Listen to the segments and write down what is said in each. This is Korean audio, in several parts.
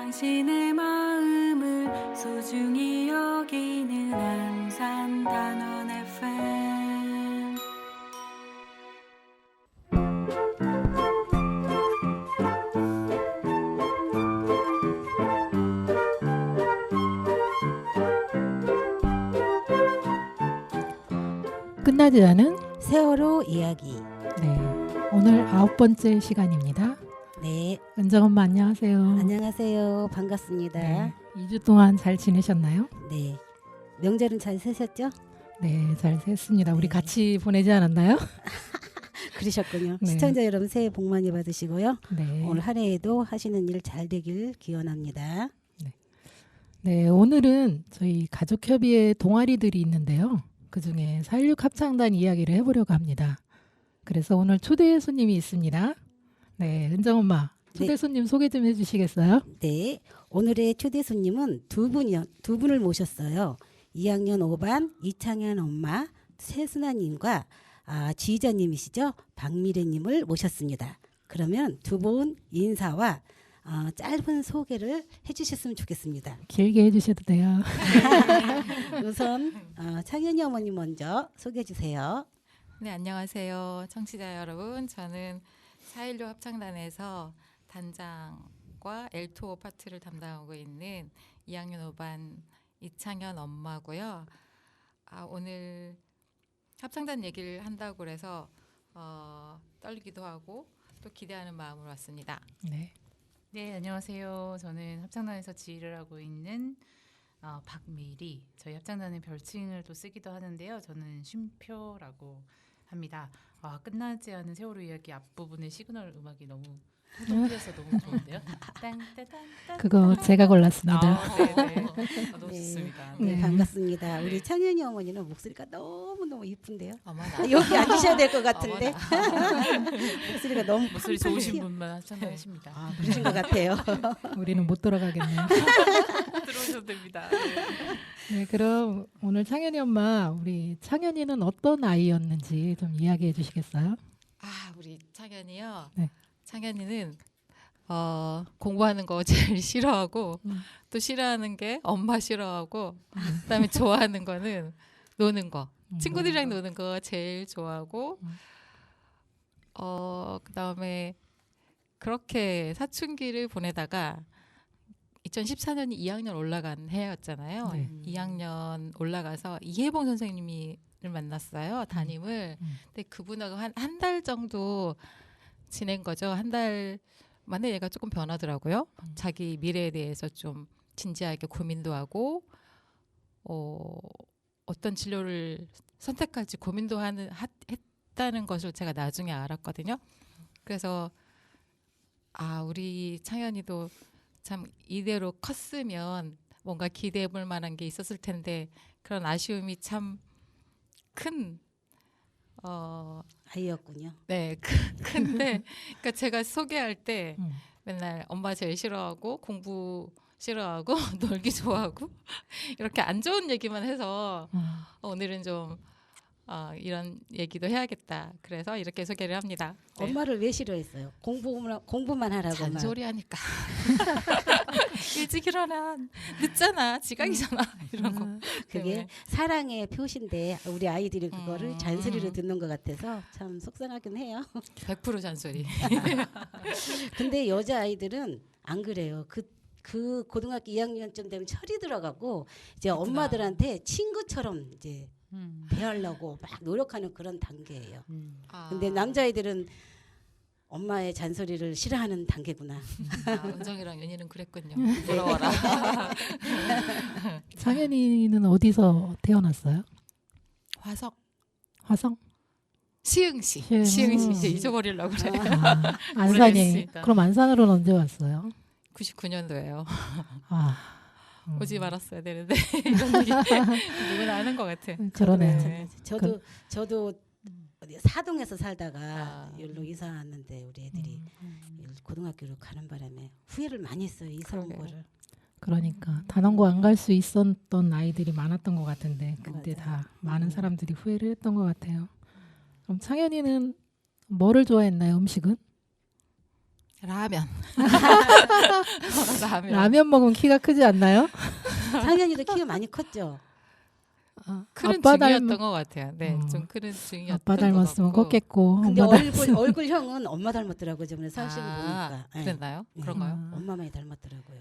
당신의 마음을 소중히 여기는 안산 단원 FM. 끝나지 않은 세월호 이야기. 네, 오늘 9번째 시간입니다. 네, 은정 엄마 안녕하세요. 안녕하세요. 반갑습니다. 네, 2주 동안 잘 지내셨나요? 네. 명절은 잘 세셨죠? 네, 잘 샜습니다. 우리 네. 같이 보내지 않았나요? 그러셨군요. 네. 시청자 여러분 새해 복 많이 받으시고요. 네. 오늘 한 해에도 하시는 일 잘 되길 기원합니다. 네, 오늘은 저희 가족협의회 동아리들이 있는데요. 그중에 4.16 합창단 이야기를 해보려고 합니다. 그래서 오늘 초대 손님이 있습니다. 네, 은정 엄마 초대 네. 손님 소개 좀 해주시겠어요? 네, 오늘의 초대 손님은 두 분을 모셨어요. 2학년 5반 이창현 엄마 세순아님과 지휘자님이시죠? 박미래님을 모셨습니다. 그러면 두 분 인사와 짧은 소개를 해주셨으면 좋겠습니다. 길게 해주셔도 돼요. 우선 창현이 어머니 먼저 소개해 주세요. 네, 안녕하세요. 청취자 여러분. 저는 4.16 합창단에서 단장과 엘토 파트를 담당하고 있는 2학년 5반 이창현 엄마고요. 오늘 합창단 얘기를 한다고 그래서 떨리기도 하고 또 기대하는 마음으로 왔습니다. 네. 네, 안녕하세요. 저는 합창단에서 지휘를 하고 있는 박미리. 저희 합창단의 별칭을 또 쓰기도 하는데요. 저는 쉼표라고 합니다. 끝나지 않은 세월호 이야기 앞부분의 시그널 음악이 너무 호동이어서 너무 좋은데요. 딴따단딴. 그거 제가 골랐습니다. 네네. 너무 네. 좋습니다. 네, 네. 반갑습니다. 우리 창현이 어머니는 목소리가 너무너무 이쁜데요. 어머나. 여기 앉으셔야 될 것 같은데 목소리가 너무 목소리 팡팡 좋으신 튀어. 분만 합창단하십니다. 그러신 것 같아요. 우리는 못 돌아가겠네요. 들어오셔도 됩니다. 네, 그럼 오늘 창현이 엄마, 우리 창현이는 어떤 아이였는지 좀 이야기해 주시겠어요? 우리 창현이요. 네. 창현이는 공부하는 거 제일 싫어하고 또 싫어하는 게 엄마 싫어하고 그다음에 좋아하는 거는 노는 거. 친구들이랑 노는 거 제일 좋아하고 그다음에 그렇게 사춘기를 보내다가 2014년이 2학년 올라간 해였잖아요. 네. 2학년 올라가서 이혜봉 선생님을 만났어요. 담임을. 근데 그분하고 한 달 정도 지낸 거죠. 한 달 만에 얘가 조금 변하더라고요. 자기 미래에 대해서 좀 진지하게 고민도 하고 어떤 진로를 선택할지 고민도 했다는 것을 제가 나중에 알았거든요. 그래서 우리 창현이도 참 이대로 컸으면 뭔가 기대해 볼 만한 게 있었을 텐데 그런 아쉬움이 참 큰 아이였군요. 네, 큰데 그러니까 제가 소개할 때 음. 맨날 엄마 제일 싫어하고 공부 싫어하고 놀기 좋아하고 이렇게 안 좋은 얘기만 해서 오늘은 좀 이런 얘기도 해야겠다. 그래서 이렇게 소개를 합니다. 네. 엄마를 왜 싫어했어요? 공부만 하라고만. 잔소리하니까 일찍 일어나 늦잖아 지각이잖아 이런 거. 그게 때문에. 사랑의 표시인데 우리 아이들이 그거를 잔소리로 음. 듣는 것 같아서 참 속상하긴 해요. 100% 잔소리. 근데 여자 아이들은 안 그래요. 그 고등학교 2학년쯤 되면 철이 들어가고 이제 그렇구나. 엄마들한테 친구처럼 이제 음. 대하려고 막 노력하는 그런 단계예요. 아, 근데 남자아이들은 엄마의 잔소리를 싫어하는 단계구나. 은정이랑 연희는 그랬군요. 부러워라. 창현이는 어디서 태어났어요? 화성 화성? 시흥시 시흥. 시흥시 이제 잊어버리려고 그래. 안산이. 모르겠습니다. 그럼 안산으로는 언제 왔어요? 99년도예요. 아, 오지 말았어야 되는데 이런 얘기 누구나 하는 것 같아. 그러네요. 네. 저도 어디 사동에서 살다가 아. 여기로 이사 왔는데 우리 애들이 고등학교로 가는 바람에 후회를 많이 했어요. 이사 온 그러게요. 거를. 그러니까 단원고 안 갈 수 있었던 아이들이 많았던 것 같은데 그때 맞아요. 다 많은 사람들이 후회를 했던 것 같아요. 그럼 창현이는 뭐를 좋아했나요? 음식은? 라면. 라면. 라면 먹으면 키가 크지 않나요? 상현이도 키가 많이 컸죠. 크는 아빠 중이었던 닮- 것 같아요. 네, 어. 좀 크는 중이었던 아빠 닮았으면 것 같고. 컸겠고. 근데 엄마 닮았으면. 얼굴형은 엄마 닮았더라고요. 저번에 사실 보니까. 예. 그랬나요? 네. 그런가요? 엄마 많이 닮았더라고요.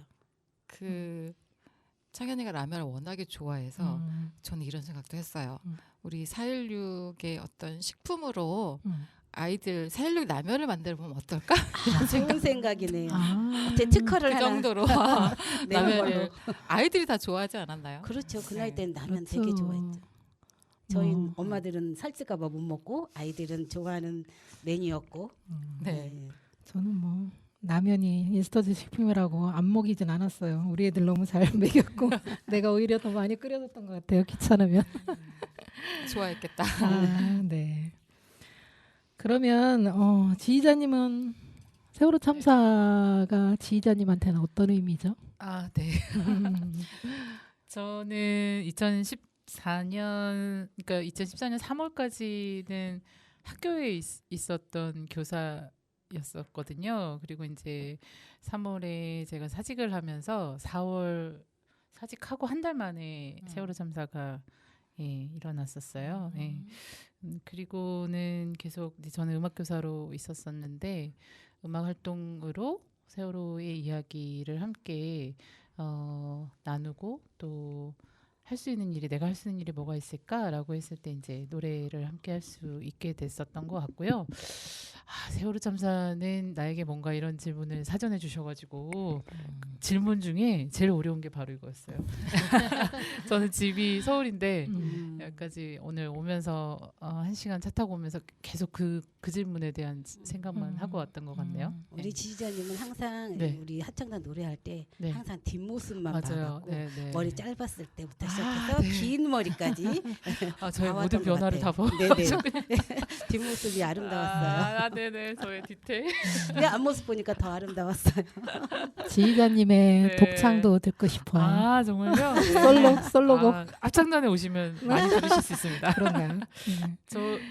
그 창현이가 라면을 워낙에 좋아해서 저는 이런 생각도 했어요. 음. 우리 416의 어떤 식품으로 음. 아이들 416 라면을 만들어 보면 어떨까? 좋은 생각이네요. 아. 제 특허를 그 하나 정도로 내는 걸로. 라면을 아이들이 다 좋아하지 않았나요? 그렇죠. 그 나이 네. 때는 라면 그렇죠. 되게 좋아했죠. 저희 어. 엄마들은 살찔까봐 못 먹고 아이들은 좋아하는 메뉴였고. 네. 저는 뭐 라면이 인스턴트 식품이라고 안 먹이진 않았어요. 우리 애들 너무 잘 먹였고 내가 오히려 더 많이 끓여줬던 것 같아요. 귀찮으면. 좋아했겠다. 아, 네. 그러면 지휘자님은 세월호 참사가 지휘자님한테는 어떤 의미죠? 아, 네. 저는 2014년 그러니까 2014년 3월까지는 학교에 있었던 교사였었거든요. 그리고 이제 3월에 제가 사직을 하면서 4월 사직하고 한 달 만에 세월호 참사가 일어났었어요. 예. 그리고는 계속 이제 저는 음악 교사로 있었었는데 음악 활동으로 세월호의 이야기를 함께 나누고 또 할 수 있는 일이 내가 할 수 있는 일이 뭐가 있을까라고 했을 때 이제 노래를 함께 할 수 있게 됐었던 것 같고요. 세월호 참사는 나에게 뭔가 이런 질문을 사전해 주셔가지고 질문 중에 제일 어려운 게 바로 이거였어요. 저는 집이 서울인데 여기까지 오늘 오면서 1시간 차 타고 오면서 계속 그 질문에 대한 생각만 하고 왔던 것 같네요. 우리 지휘자님은 항상 네. 우리 합창단 노래할 때 네. 항상 뒷모습만 맞아요. 봐갖고 네, 네. 머리 짧았을 때부터 아, 시작해서 네. 긴 머리까지 저의 봐왔던 모든 것 변화를 다 같아요. 보. 네네. 뒷모습이 아름다웠어요. 네네. 저의 디테일. 내 앞모습 보니까 더 아름다웠어요. 지휘자님의 네. 독창도 듣고 싶어요. 정말요? 네. 솔로곡. 합창단에 오시면 많이 들으실 수 있습니다. 그런가요?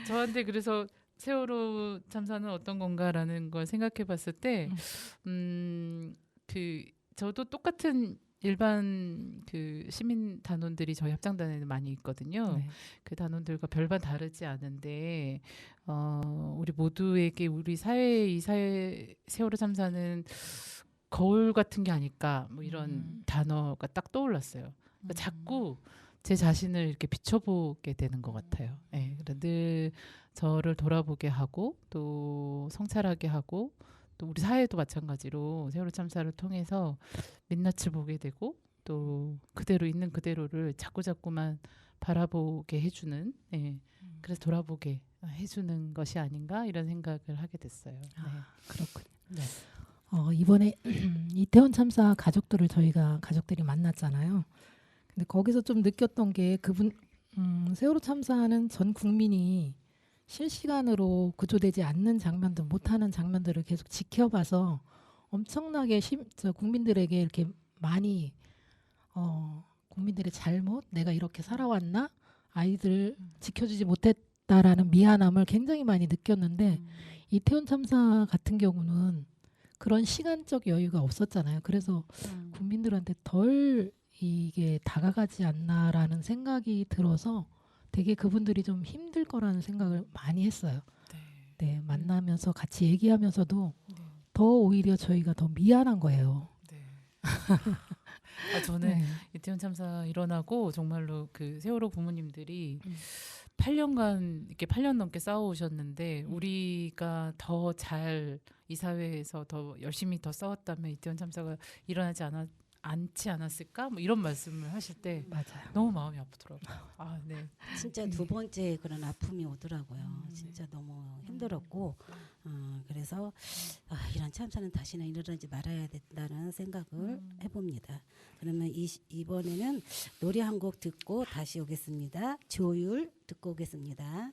저한테 그래서 세월호 참사는 어떤 건가라는 걸 생각해봤을 때, 저도 똑같은 일반 그 시민 단원들이 저희 합창단에는 많이 있거든요. 네. 그 단원들과 별반 다르지 않은데, 우리 모두에게 우리 사회 세월호 참사는 거울 같은 게 아닐까 뭐 이런 단어가 딱 떠올랐어요. 그러니까 자꾸 제 자신을 이렇게 비춰보게 되는 것 같아요. 네, 늘 저를 돌아보게 하고 또 성찰하게 하고 또 우리 사회도 마찬가지로 세월호 참사를 통해서 민낯을 보게 되고 또 그대로 있는 그대로를 자꾸만 바라보게 해주는 그래서 돌아보게 해주는 것이 아닌가 이런 생각을 하게 됐어요. 네. 그렇군요. 네. 이번에 이태원 참사 가족들을 저희가 가족들이 만났잖아요. 근데 거기서 좀 느꼈던 게 세월호 참사는 전 국민이 실시간으로 구조되지 않는 장면들, 못하는 장면들을 계속 지켜봐서 엄청나게 국민들에게 이렇게 많이 국민들의 잘못, 내가 이렇게 살아왔나, 아이들 지켜주지 못했다라는 미안함을 굉장히 많이 느꼈는데 이태원 참사 같은 경우는 그런 시간적 여유가 없었잖아요. 그래서 국민들한테 덜 이게 다가가지 않나라는 생각이 들어서 되게 그분들이 좀 힘들 거라는 생각을 많이 했어요. 네, 만나면서 같이 얘기하면서도 더 오히려 저희가 더 미안한 거예요. 저는 네. 이태원 참사 일어나고 정말로 그 세월호 부모님들이 8년간 이렇게 8년 넘게 싸워오셨는데 우리가 더 잘 이 사회에서 더 열심히 더 싸웠다면 이태원 참사가 일어나지 않지 않았을까? 뭐 이런 말씀을 하실 때 맞아요. 너무 마음이 아프더라고요. 네. 진짜 두 번째 그런 아픔이 오더라고요. 진짜 너무 힘들었고 그래서 이런 참사는 다시는 일어나지 말아야 된다는 생각을 해봅니다. 그러면 이번에는 노래 한 곡 듣고 다시 오겠습니다. 조율 듣고 오겠습니다.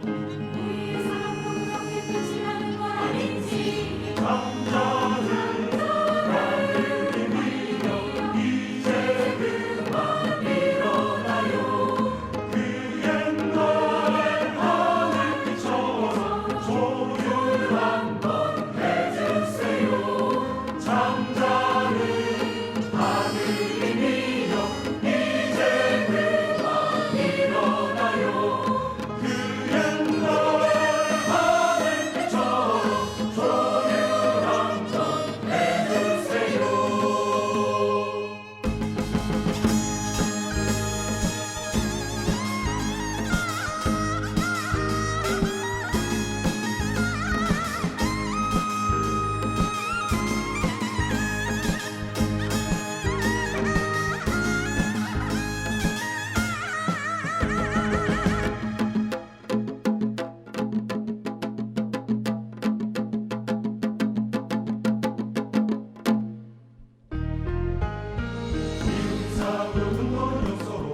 우리의 사랑도 여기 끝이 나는 건 아닌지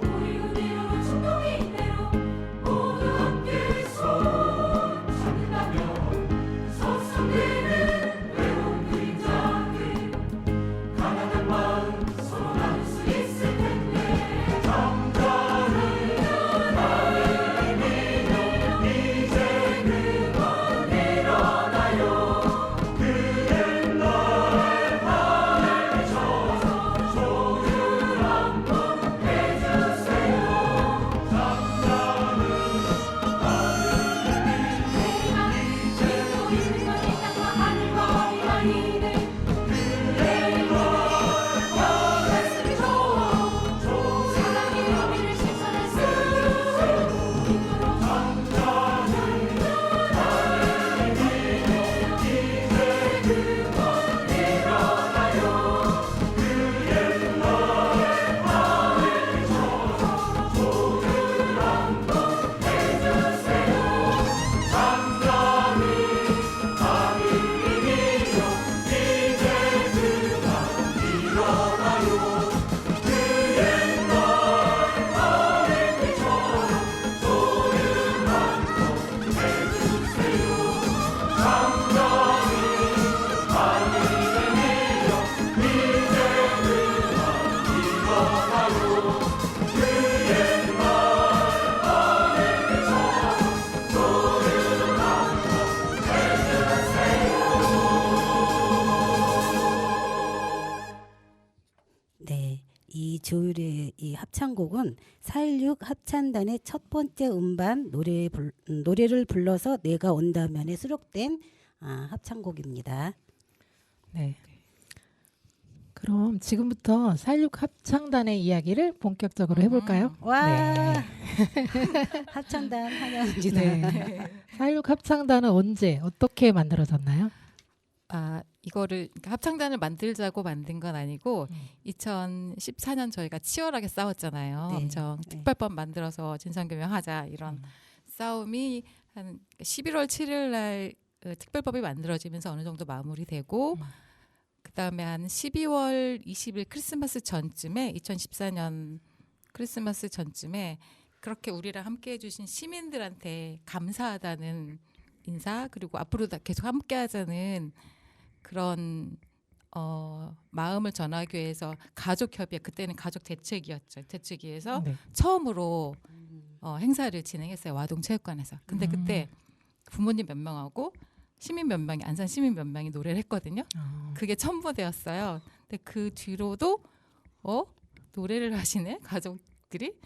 우리 그대로 충동이 있대로 모두 함께 손 잡는다면 서성대는 외로운 그림자들 가난한 마음 서로 나눌 수 있을 텐데 정자는 나를 믿어 이제 그만 일어나요 그댄 날 하늘 비춰서 조율 한번 해주세요 믿고 있는 건 이 땅과 하늘과 어디 아니네 그댄 날 열렸으면 좋아 사랑의 의미를 실천할 수 있도록 정자는 나를 믿어 이제 그만 일어나요 그의 날 하늘 비춰서 조율 한번 해주세요 장자는 하늘이 믿어 이제 그만 일어나요 그의 날 하늘 비춰서 조율 한번 해주세요 장자는 하늘이 믿어 이제 그만 일어나요 그의 날 하늘 비춰서 조율 한번 네, 이 조율의 이 합창곡은 4.16 합창단의 첫 번째 음반 노래를 불러서 내가 온다면에 수록된 합창곡입니다. 네. 그럼 지금부터 4.16 합창단의 이야기를 본격적으로 해볼까요? 와, 네. 합창단 환영합니다. 네. 4.16 합창단은 언제 어떻게 만들어졌나요? 이거를 그러니까 합창단을 만들자고 만든 건 아니고 2014년 저희가 치열하게 싸웠잖아요. 네. 엄청 네. 특별법 만들어서 진상규명하자 이런 싸움이 한 11월 7일 날 특별법이 만들어지면서 어느 정도 마무리되고 그다음에 한 12월 20일 크리스마스 전쯤에 2014년 크리스마스 전쯤에 그렇게 우리랑 함께 해주신 시민들한테 감사하다는 인사 그리고 앞으로 계속 함께 하자는 그런 마음을 전하기 위해서 가족협의회 그때는 가족대책위였죠. 대책위에서 네. 처음으로 행사를 진행했어요. 와동체육관에서. 근데 그때 부모님 몇 명하고 시민 몇 명이 안산 시민 몇 명이 노래를 했거든요. 그게 첨부되었어요. 근데 그 뒤로도 노래를 하시네 가족들이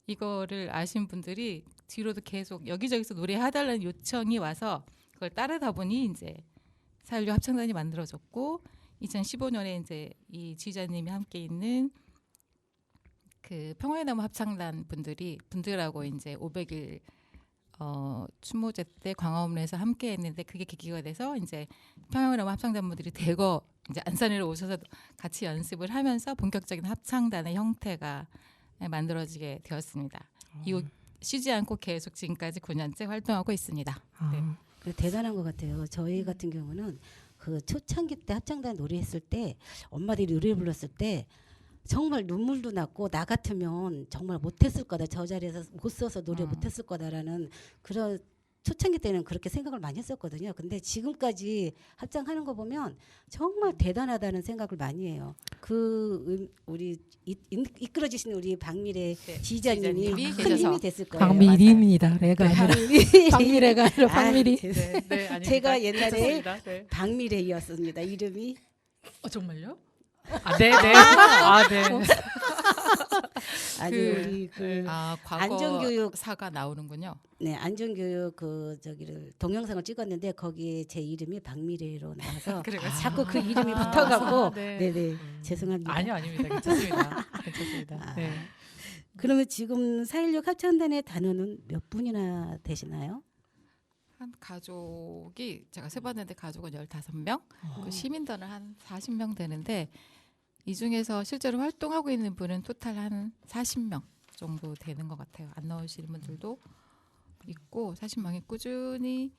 이거를 아신 분들이 뒤로도 계속 여기저기서 노래해달라는 요청이 와서 그걸 따르다 보니 이제 4.16 합창단이 만들어졌고 2015년에 이제 이 지휘자님이 함께 있는 그 평화의 나무 합창단 분들하고 이제 500일 추모제 때 광화문에서 함께 했는데 그게 계기가 돼서 이제 평화의 나무 합창단 분들이 대거 이제 안산으로 오셔서 같이 연습을 하면서 본격적인 합창단의 형태가 만들어지게 되었습니다. 이후 쉬지 않고 계속 지금까지 9년째 활동하고 있습니다. 네. 대단한 것 같아요. 저희 같은 경우는 그 초창기 때 합창단 노래했을 때 엄마들이 노래 불렀을 때 정말 눈물도 났고 나 같으면 정말 못했을 거다. 저 자리에서 못 써서 노래 어. 못했을 거다라는 그런 초창기 때는 그렇게 생각을 많이 했었거든요. 근데 지금까지 합창하는 거 보면 정말 대단하다는 생각을 많이 해요. 우리 이끌어 주신 우리 박미래 네, 지휘자님이 지휘자님이 큰 계셔서. 힘이 됐을 거예요. 박미리입니다. 내가 아니라 박미래가 아니라 박미리. 아, 네, 아닙니다. 제가 옛날에 괜찮습니다. 네. 박미래였습니다. 이름이. 정말요? 아, 네, 네. 아, 네. 아니 그- 우리 그 과거 안전교육 사가 나오는군요. 네, 안전교육 저기를 동영상을 찍었는데 거기에 제 이름이 박미래로 나와서 그래가지고. 자꾸 그 이름이 붙어갖고 네. 네네 죄송합니다. 아니요, 아닙니다. 괜찮습니다. 괜찮습니다. 아. 네. 그러면 지금 4.16 합창단의 단원은 몇 분이나 되시나요? 한 가족이 제가 세봤는데 가족은 15명, 어. 그 시민단은 한 40명 되는데 이 중에서 실제로 활동하고 있는 분은 토탈 한 40명 정도 되는 것 같아요. 안 나오시는 분들도 있고 40명이 꾸준히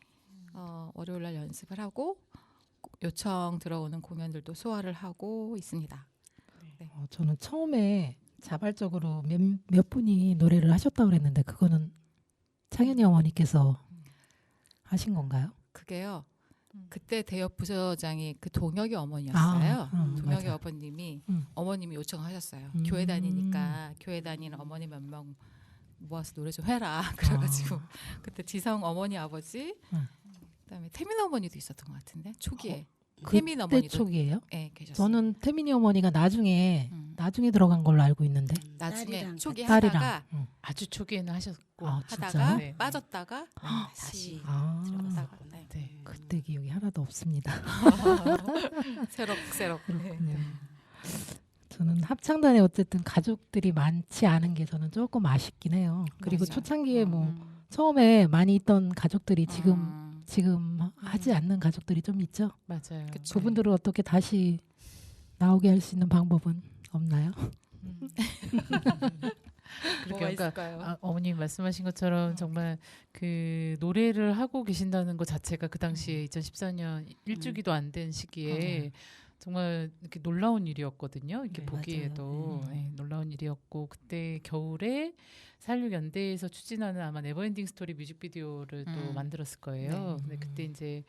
월요일 날 연습을 하고 요청 들어오는 공연들도 소화를 하고 있습니다. 저는 처음에 자발적으로 몇 분이 노래를 하셨다고 그랬는데 그거는 창현이 어머니께서 하신 건가요? 그게요. 그때 대협 부서장이 그 동혁이 어머니였어요. 동혁이 맞아. 아버님이 음. 어머님이 요청하셨어요. 음. 교회 다니니까 교회 다니는 어머니 몇 명 모아서 노래 좀 해라. 그래가지고 그때 지성 어머니 아버지, 그다음에 태민 어머니도 있었던 것 같은데 초기에 태민 그때 어머니도 초기예요? 예, 계셨어요. 저는 태민이 어머니가 나중에 들어간 걸로 알고 있는데 나중에 딸이랑 초기 딸이랑 하다가 응. 아주 초기에는 하셨고. 아, 하다가 진짜요? 네. 빠졌다가 다시 다시 아, 들어갔다가 네. 네. 그때 기억이 하나도 없습니다. 새록새록. 네. 그렇군요. 저는 합창단에 어쨌든 가족들이 많지 않은 게 저는 조금 아쉽긴 해요. 그리고 맞아. 초창기에 뭐 처음에 많이 있던 가족들이 지금 음. 하지 않는 가족들이 좀 있죠. 맞아요. 그쵸. 그분들을 어떻게 다시 나오게 할 수 있는 방법은 없나요? 그러니까 뭐가 있을까요? 어머님 말씀하신 것처럼 정말 그 노래를 하고 계신다는 것 자체가 그 당시에 2014년 일주기도 안 된 시기에 정말 이렇게 놀라운 일이었거든요. 이렇게 네, 보기에도 맞아요. 네, 놀라운 일이었고 그때 겨울에 4.16 연대에서 추진하는 아마 네버엔딩 스토리 뮤직비디오를 또 만들었을 거예요. 근데 그때 이제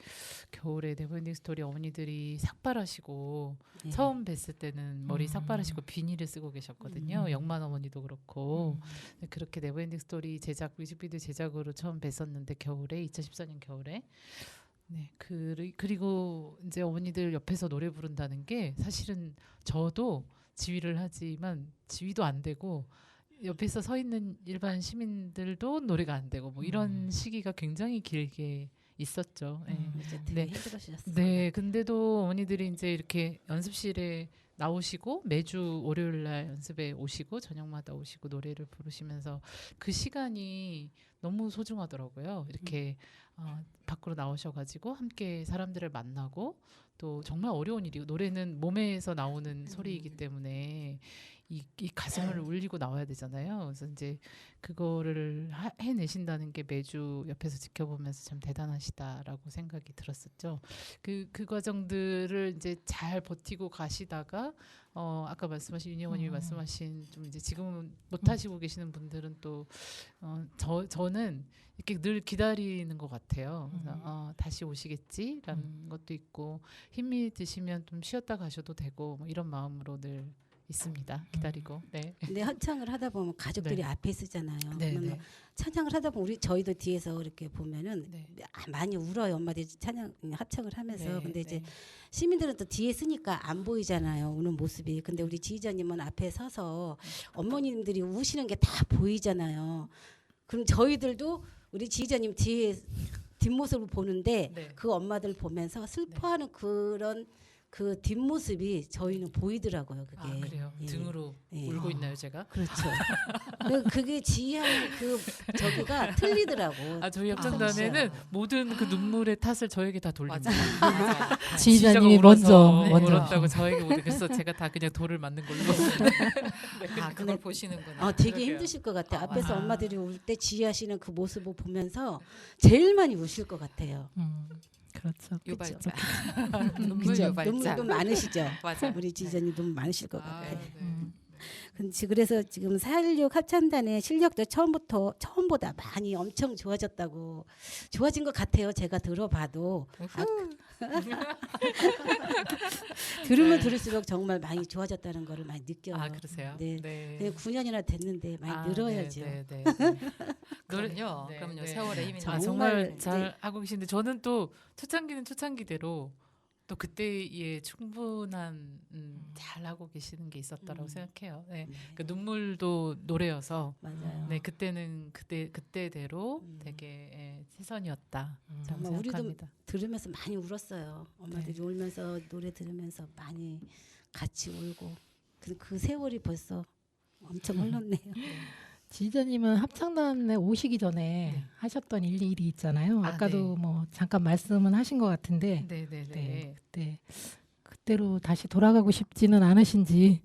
겨울에 네버엔딩 스토리 어머니들이 삭발하시고 네. 처음 뵀을 때는 머리 삭발하시고 비닐을 쓰고 계셨거든요. 영만 어머니도 그렇고 네, 그렇게 네버엔딩 스토리 제작 뮤직비디오 제작으로 처음 뵀었는데 겨울에 2014년 겨울에 네 그리고 이제 어머니들 옆에서 노래 부른다는 게 사실은 저도 지휘를 하지만 지휘도 안 되고 옆에서 서 있는 일반 시민들도 노래가 안 되고 뭐 이런 시기가 굉장히 길게 있었죠. 네. 되게 네. 힘들으셨어요. 네, 근데도 어머니들이 이제 이렇게 연습실에 나오시고 매주 월요일 날 연습에 오시고 저녁마다 오시고 노래를 부르시면서 그 시간이 너무 소중하더라고요. 이렇게 밖으로 나오셔가지고 함께 사람들을 만나고 또 정말 어려운 일이고 노래는 몸에서 나오는 소리이기 때문에 이 가슴을 울리고 나와야 되잖아요. 그래서 이제 그거를 해내신다는 게 매주 옆에서 지켜보면서 참 대단하시다라고 생각이 들었었죠. 그 과정들을 이제 잘 버티고 가시다가 아까 말씀하신 윤희 어머님이 말씀하신 좀 이제 지금은 못 하시고 계시는 분들은 또 저는 이렇게 늘 기다리는 것 같아요. 그래서 다시 오시겠지라는 것도 있고 힘이 드시면 좀 쉬었다 가셔도 되고 뭐 이런 마음으로 늘 있습니다. 기다리고. 네. 근데 합창을 하다 보면 가족들이 네. 앞에 있으잖아요. 네, 그러면 네. 찬양을 하다 보면 저희도 뒤에서 이렇게 보면은 네. 많이 울어요. 엄마들이 합창을 하면서. 네, 근데 이제 네. 시민들은 또 뒤에 쓰니까 안 보이잖아요. 우는 모습이. 근데 우리 지휘자님은 앞에 서서 어머님들이 우시는 게 다 보이잖아요. 그럼 저희들도 우리 지휘자님 뒤에 뒷모습을 보는데 네. 그 엄마들 보면서 슬퍼하는 그런 그 뒷모습이 저희는 보이더라고요. 그게. 아, 그래요. 예. 등으로 예. 울고 있나요, 제가? 그렇죠. 그게 지휘하는 그 저기가 틀리더라고. 저희 합창단에는 모든 그 눈물의 탓을 저에게 다 돌립니다. 맞아. 지휘자님이 울어서 먼저 울었다고 저에게 모두 그래서 제가 다 그냥 돌을 맞는 걸로. 그걸 보시는구나. 되게 그러게요. 힘드실 것 같아요. 앞에서 아. 엄마들이 울 때 지휘하시는 그 모습을 보면서 제일 많이 우실 것 같아요. 그렇죠. 유발자. 그쵸? 눈물 그죠? 유발자. 눈물 많으시죠? 맞아. 우리 지휘자님 눈물 많으실 것 아, 같아요. 네. 그래서 지금 4.16 합창단의 실력도 처음보다 많이 엄청 좋아진 것 같아요. 제가 들어봐도 들으면 들을수록 정말 많이 좋아졌다는 거를 많이 느껴요. 아 그러세요? 네. 네. 9년이나 됐는데 많이 늘어야죠. 네, 네, 네. 그럼요. 네, 그럼요. 네. 세월의 힘이 정말 정말 잘 네. 하고 계신데 저는 또 초창기는 초창기대로 또 그때의 충분한 잘 하고 계시는 게 있었다라고 생각해요. 네. 네. 그 눈물도 노래여서 맞아요. 네 그때는 그때대로 되게 최선이었다. 저는 정말 우리도 생각합니다. 들으면서 많이 울었어요. 엄마들이 울면서 노래 들으면서 많이 같이 울고 그 세월이 벌써 엄청 흘렀네요. 지휘자님은 합창단에 오시기 전에 네. 하셨던 일이 있잖아요. 아, 아까도 네. 뭐 잠깐 말씀은 하신 것 같은데 네네네. 그때로 다시 돌아가고 싶지는 않으신지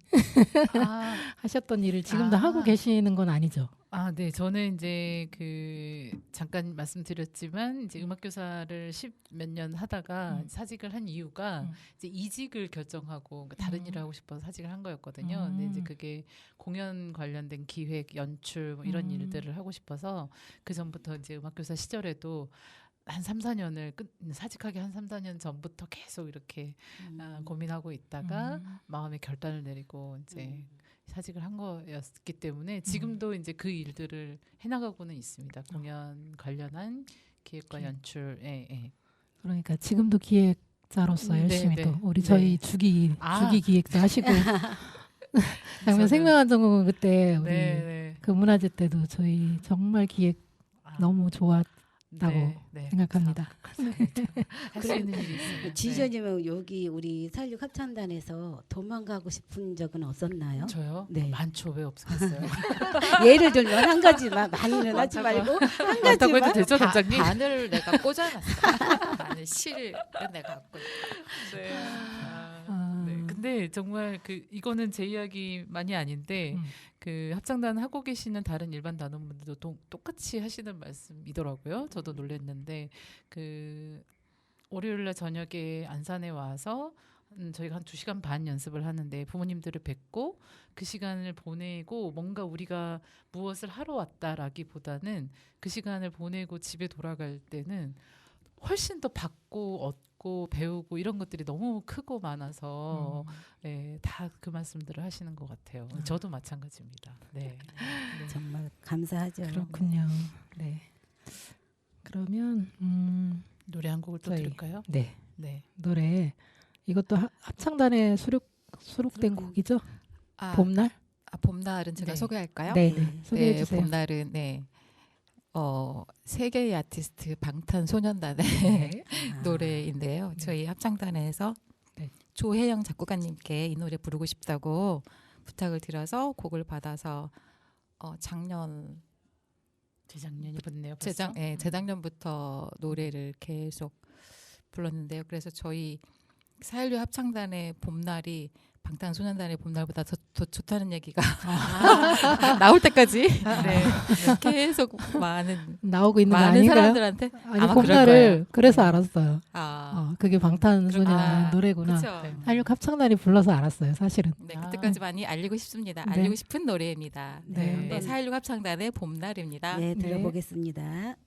아, 하셨던 일을 지금도 아. 하고 계시는 건 아니죠? 네. 저는 이제 그 잠깐 말씀드렸지만 이제 음악교사를 10몇 년 하다가 사직을 한 이유가 이제 이직을 결정하고 그러니까 다른 일을 하고 싶어서 사직을 한 거였거든요. 근데 이제 그게 공연 관련된 기획, 연출 뭐 이런 일들을 하고 싶어서 그 전부터 이제 음악교사 시절에도 한 3, 4년을 사직하기 한 3, 4년 전부터 계속 이렇게 고민하고 있다가 마음의 결단을 내리고 이제 사직을 한 거였기 때문에 지금도 이제 그 일들을 해나가고는 있습니다. 공연 관련한 기획과 연출. 예. 그러니까 지금도 기획자로서 네, 열심히 네. 또 우리 네. 저희 주기 기획자 하시고 장면 저는- 생명안전공원 그때 우리 네. 그 문화제 때도 저희 정말 기획 너무 좋았다고 생각합니다. 할 수 있는 일이 있습니다. 지휘자님은 여기 우리 4.16 합창단에서 도망가고 싶은 적은 없었나요? 저요? 네. 많죠. 왜 없겠어요? 예를 들면 한 가지만 많이는 하지 말고 한 많다고 해도 가지만 되죠, 단장님? 바늘 내가 꽂아놨어. 바늘 실을 내가 갖고 있어. 네. 아. 네. 근데 정말 이거는 제 이야기만이 아닌데 그 합창단 하고 계시는 다른 일반 단원분들도 똑같이 하시는 말씀이더라고요. 저도 놀랐는데 그 월요일날 저녁에 안산에 와서 저희가 한 2시간 반 연습을 하는데 부모님들을 뵙고 그 시간을 보내고 뭔가 우리가 무엇을 하러 왔다라기보다는 그 시간을 보내고 집에 돌아갈 때는 훨씬 더 받고 얻고 배우고 이런 것들이 너무 크고 많아서 다 그 말씀들을 하시는 것 같아요. 저도 마찬가지입니다. 네. 정말 감사하죠. 그렇군요. 네. 그러면 노래 한 곡을 또 저희- 들을까요? 네 네. 노래 이것도 합창단에 수록된 곡이죠? 봄날? 봄날은 제가 네. 소개할까요? 네, 네. 소개해 네, 주세요. 봄날은 세계의 아티스트 방탄소년단의 네. 노래인데요. 저희 합창단에서 조혜영 작곡가님께 이 노래 부르고 싶다고 부탁을 드려서 곡을 받아서 재작년이었네요. 벌써? 재작년부터 노래를 계속 불렀는데요. 그래서 저희 4.16 합창단의 봄날이 방탄소년단의 봄날보다 더 좋다는 얘기가 나올 때까지 계속 나오고 있는 거 많은 아닌가요? 사람들한테 아니 아마 그럴 봄날을 거예요. 그래서 알았어요. 아, 그게 방탄소년단 노래구나. 그렇죠. 4.16 합창단이 불러서 알았어요, 사실은. 네, 그때까지 많이 알리고 싶습니다. 네. 알리고 싶은 노래입니다. 네. 4.16 합창단의 봄날입니다. 네, 들어보겠습니다.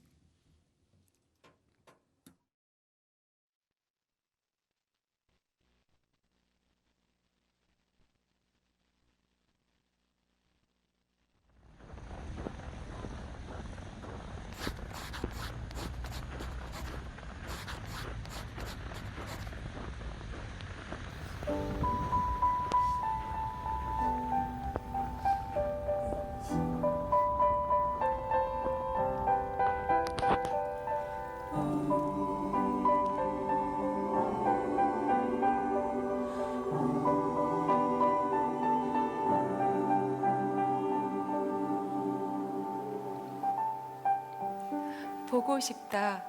보고 싶다.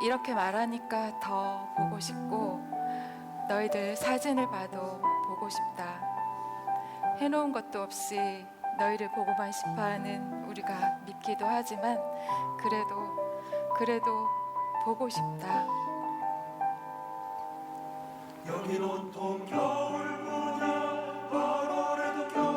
이렇게 말하니까 더 보고 싶고 너희들 사진을 봐도 보고 싶다. 해놓은 것도 없이 너희를 보고만 싶어하는 우리가 밉기도 하지만 그래도 보고 싶다. 여긴 온통 겨울뿐이야 8월에도 겨울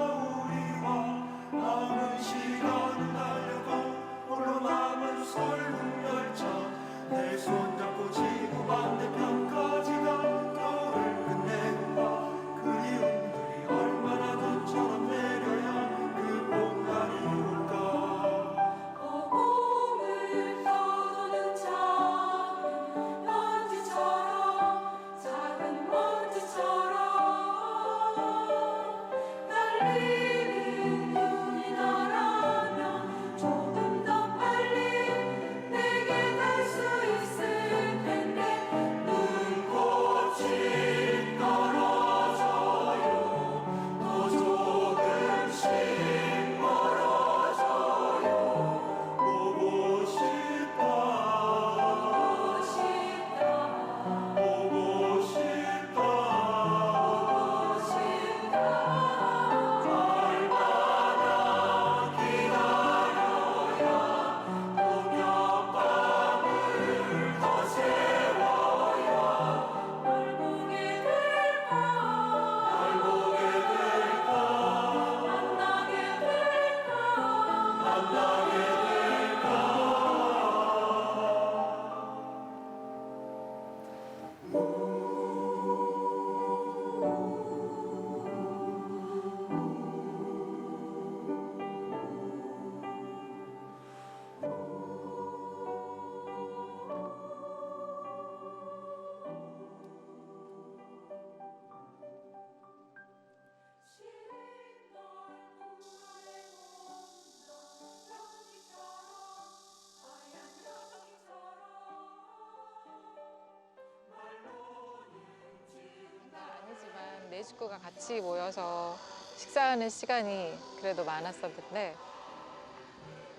달리는 눈이 너라면 조금 더 빨리 내게 갈 수 있을 텐데 눈꽃이 떨어져요 또 조금씩 멀어져요 보고 싶다 보고 싶다 보고 싶다 얼마나 기다려야 또 몇 밤을 더 세워야 널 보게 될까 만나게 될까 아니지만 네 식구가 같이 모여서 식사하는 시간이 그래도 많았었는데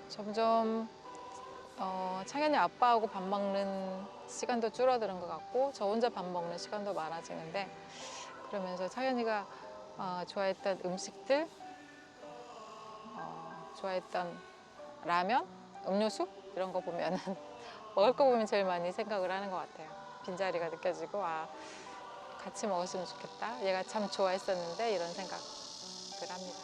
점점 창현이 아빠하고 밥 먹는 시간도 줄어드는 것 같고 저 혼자 밥 먹는 시간도 많아지는데 그러면서 창현이가 좋아했던 음식들, 좋아했던 라면, 음료수 이런 거 보면은 먹을 거 보면 제일 많이 생각을 하는 것 같아요. 빈자리가 느껴지고 같이 먹었으면 좋겠다. 얘가 참 좋아했었는데 이런 생각을 합니다.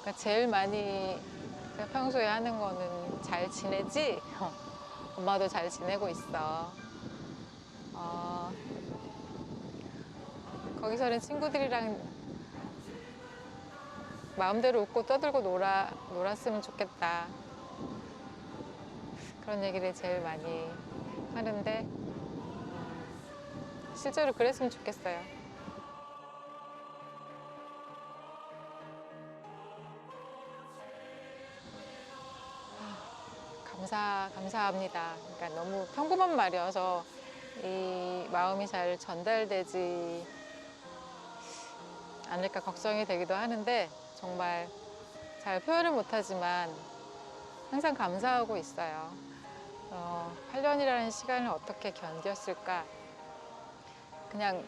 그러니까 제일 많이 평소에 하는 거는 잘 지내지? 엄마도 잘 지내고 있어. 거기서는 친구들이랑 마음대로 웃고 떠들고 놀았으면 좋겠다. 그런 얘기를 제일 많이 하는데 실제로 그랬으면 좋겠어요. 감사합니다. 그러니까 너무 평범한 말이어서 이 마음이 잘 전달되지 않을까 걱정이 되기도 하는데 정말 잘 표현을 못하지만 항상 감사하고 있어요. 8년이라는 시간을 어떻게 견뎠을까? 그냥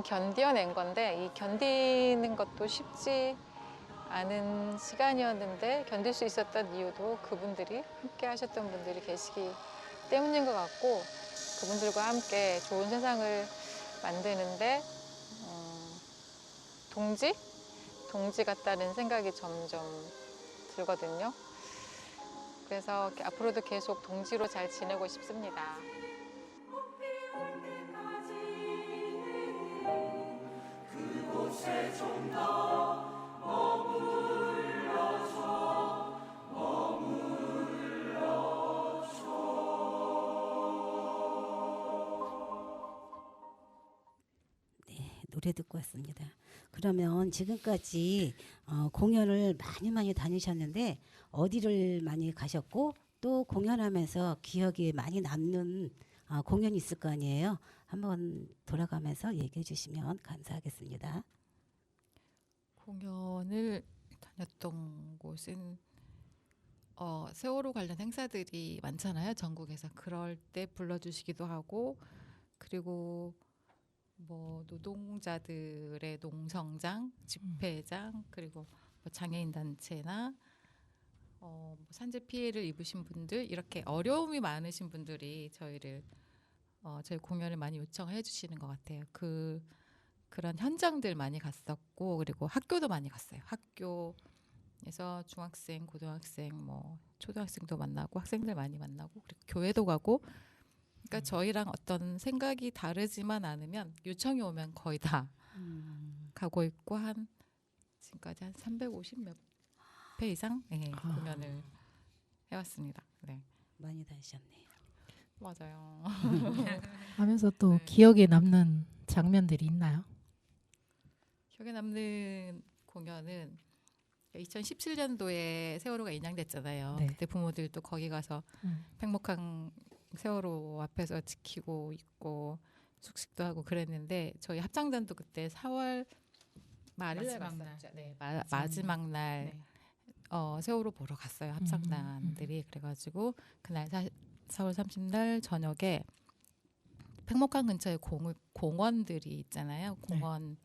견뎌낸 건데 이 견디는 것도 쉽지 않은 시간이었는데 견딜 수 있었던 이유도 그분들이 함께 하셨던 분들이 계시기 때문인 것 같고 그분들과 함께 좋은 세상을 만드는데 동지 같다는 생각이 점점 들거든요. 그래서 앞으로도 계속 동지로 잘 지내고 싶습니다. 그곳에 좀 더 노래 듣고 왔습니다. 그러면 지금까지 공연을 많이 다니셨는데 어디를 많이 가셨고 또 공연하면서 기억이 많이 남는 공연이 있을 거 아니에요. 한번 돌아가면서 얘기해 주시면 감사하겠습니다. 공연을 다녔던 곳은 세월호 관련 행사들이 많잖아요. 전국에서. 그럴 때 불러주시기도 하고 그리고 뭐 노동자들의 농성장, 집회장 그리고 뭐 장애인 단체나 뭐 산재 피해를 입으신 분들 이렇게 어려움이 많으신 분들이 저희 공연을 많이 요청해 주시는 것 같아요. 그런 현장들 많이 갔었고 그리고 학교도 많이 갔어요. 학교에서 중학생, 고등학생, 뭐 초등학생도 만나고 학생들 많이 만나고 그리고 교회도 가고 그러니까 저희랑 어떤 생각이 다르지만 않으면 요청이 오면 거의 다 가고 있고 지금까지 한 350 몇 회 이상 공연을 해왔습니다. 네. 많이 다니셨네요. 맞아요. 하면서 또 네. 기억에 남는 장면들이 있나요? 기억에 남는 공연은 2017년도에 세월호가 인양됐잖아요. 네. 그때 부모들도 거기 가서 팽목항 세월호 앞에서 지키고 있고 숙식도 하고 그랬는데 저희 합창단도 그때 4월 말일에 마지막 날. 갔었죠. 네, 마지막 날 네. 세월호 보러 갔어요. 합창단들이. 그래가지고 그날 4월 30날 저녁에 팽목항 근처에 공원들이 있잖아요. 공원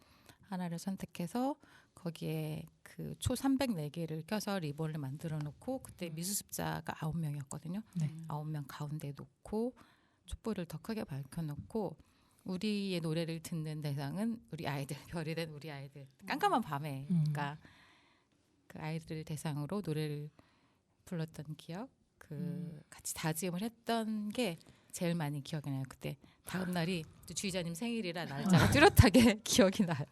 하나를 선택해서 거기에 그 초 304개를 껴서 리본을 만들어 놓고 그때 미수습자가 9명이었거든요. 네. 9명 가운데 놓고 촛불을 더 크게 밝혀 놓고 우리의 노래를 듣는 대상은 우리 아이들, 별이 된 우리 아이들. 깜깜한 밤에 그러니까 그 아이들을 대상으로 노래를 불렀던 기억, 같이 다짐을 했던 게 제일 많이 기억이 나요. 그때 다음 날이 또 주의자님 생일이라 날짜가 뚜렷하게 기억이 나요.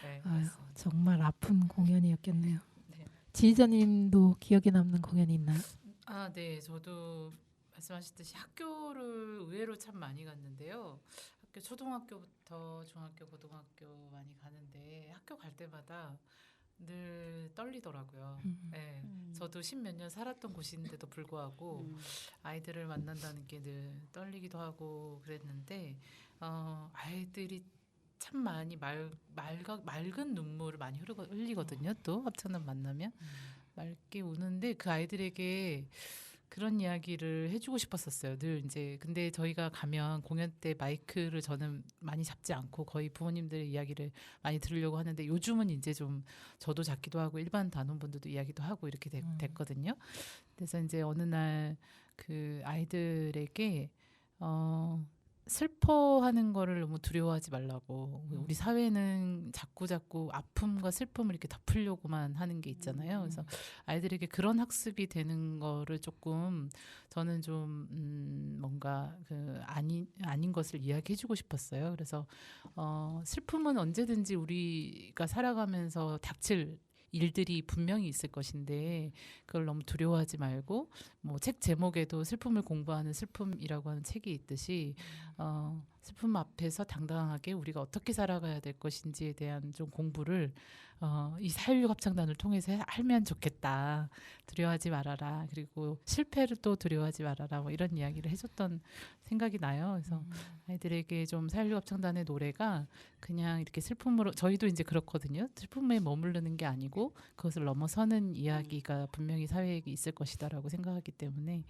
네, 아유, 맞습니다. 정말 아픈 공연이었겠네요. 네. 지휘자님도 기억에 남는 공연이 있나요? 아, 네. 저도 말씀하셨듯이 학교를 의외로 참 많이 갔는데요. 학교 초등학교부터 중학교, 고등학교 많이 가는데 학교 갈 때마다 늘 떨리더라고요. 네. 저도 10몇 년 살았던 곳인데도 불구하고 아이들을 만난다는 게 늘 떨리기도 하고 그랬는데 아이들이 참 많이 맑은 눈물을 많이 흘리거든요. 또 합창단 만나면 맑게 우는데 그 아이들에게 그런 이야기를 해주고 싶었었어요. 늘 이제 근데 저희가 가면 공연 때 마이크를 저는 많이 잡지 않고 거의 부모님들의 이야기를 많이 들으려고 하는데 요즘은 이제 좀 저도 잡기도 하고 일반 단원분들도 이야기도 하고 이렇게 됐거든요. 그래서 이제 어느 날 그 아이들에게 슬퍼하는 거를 너무 두려워하지 말라고. 우리 사회는 자꾸 아픔과 슬픔을 이렇게 덮으려고만 하는 게 있잖아요. 그래서 아이들에게 그런 학습이 되는 거를 조금 저는 좀 뭔가 그 아닌 것을 이야기해주고 싶었어요. 그래서 슬픔은 언제든지 우리가 살아가면서 닥칠 일들이 분명히 있을 것인데 그걸 너무 두려워하지 말고 뭐 책 제목에도 슬픔을 공부하는 슬픔이라고 하는 책이 있듯이 슬픔 앞에서 당당하게 우리가 어떻게 살아가야 될 것인지에 대한 좀 공부를 이 4.16 합창단을 통해서 하면 좋겠다. 두려워하지 말아라. 그리고 실패를 또 두려워하지 말아라. 뭐 이런 이야기를 해줬던 생각이 나요. 그래서 아이들에게 좀 4.16 합창단의 노래가 그냥 이렇게 슬픔으로 저희도 이제 그렇거든요. 슬픔에 머무르는 게 아니고 그것을 넘어서는 이야기가 분명히 사회에 있을 것이다라고 생각하기 때문에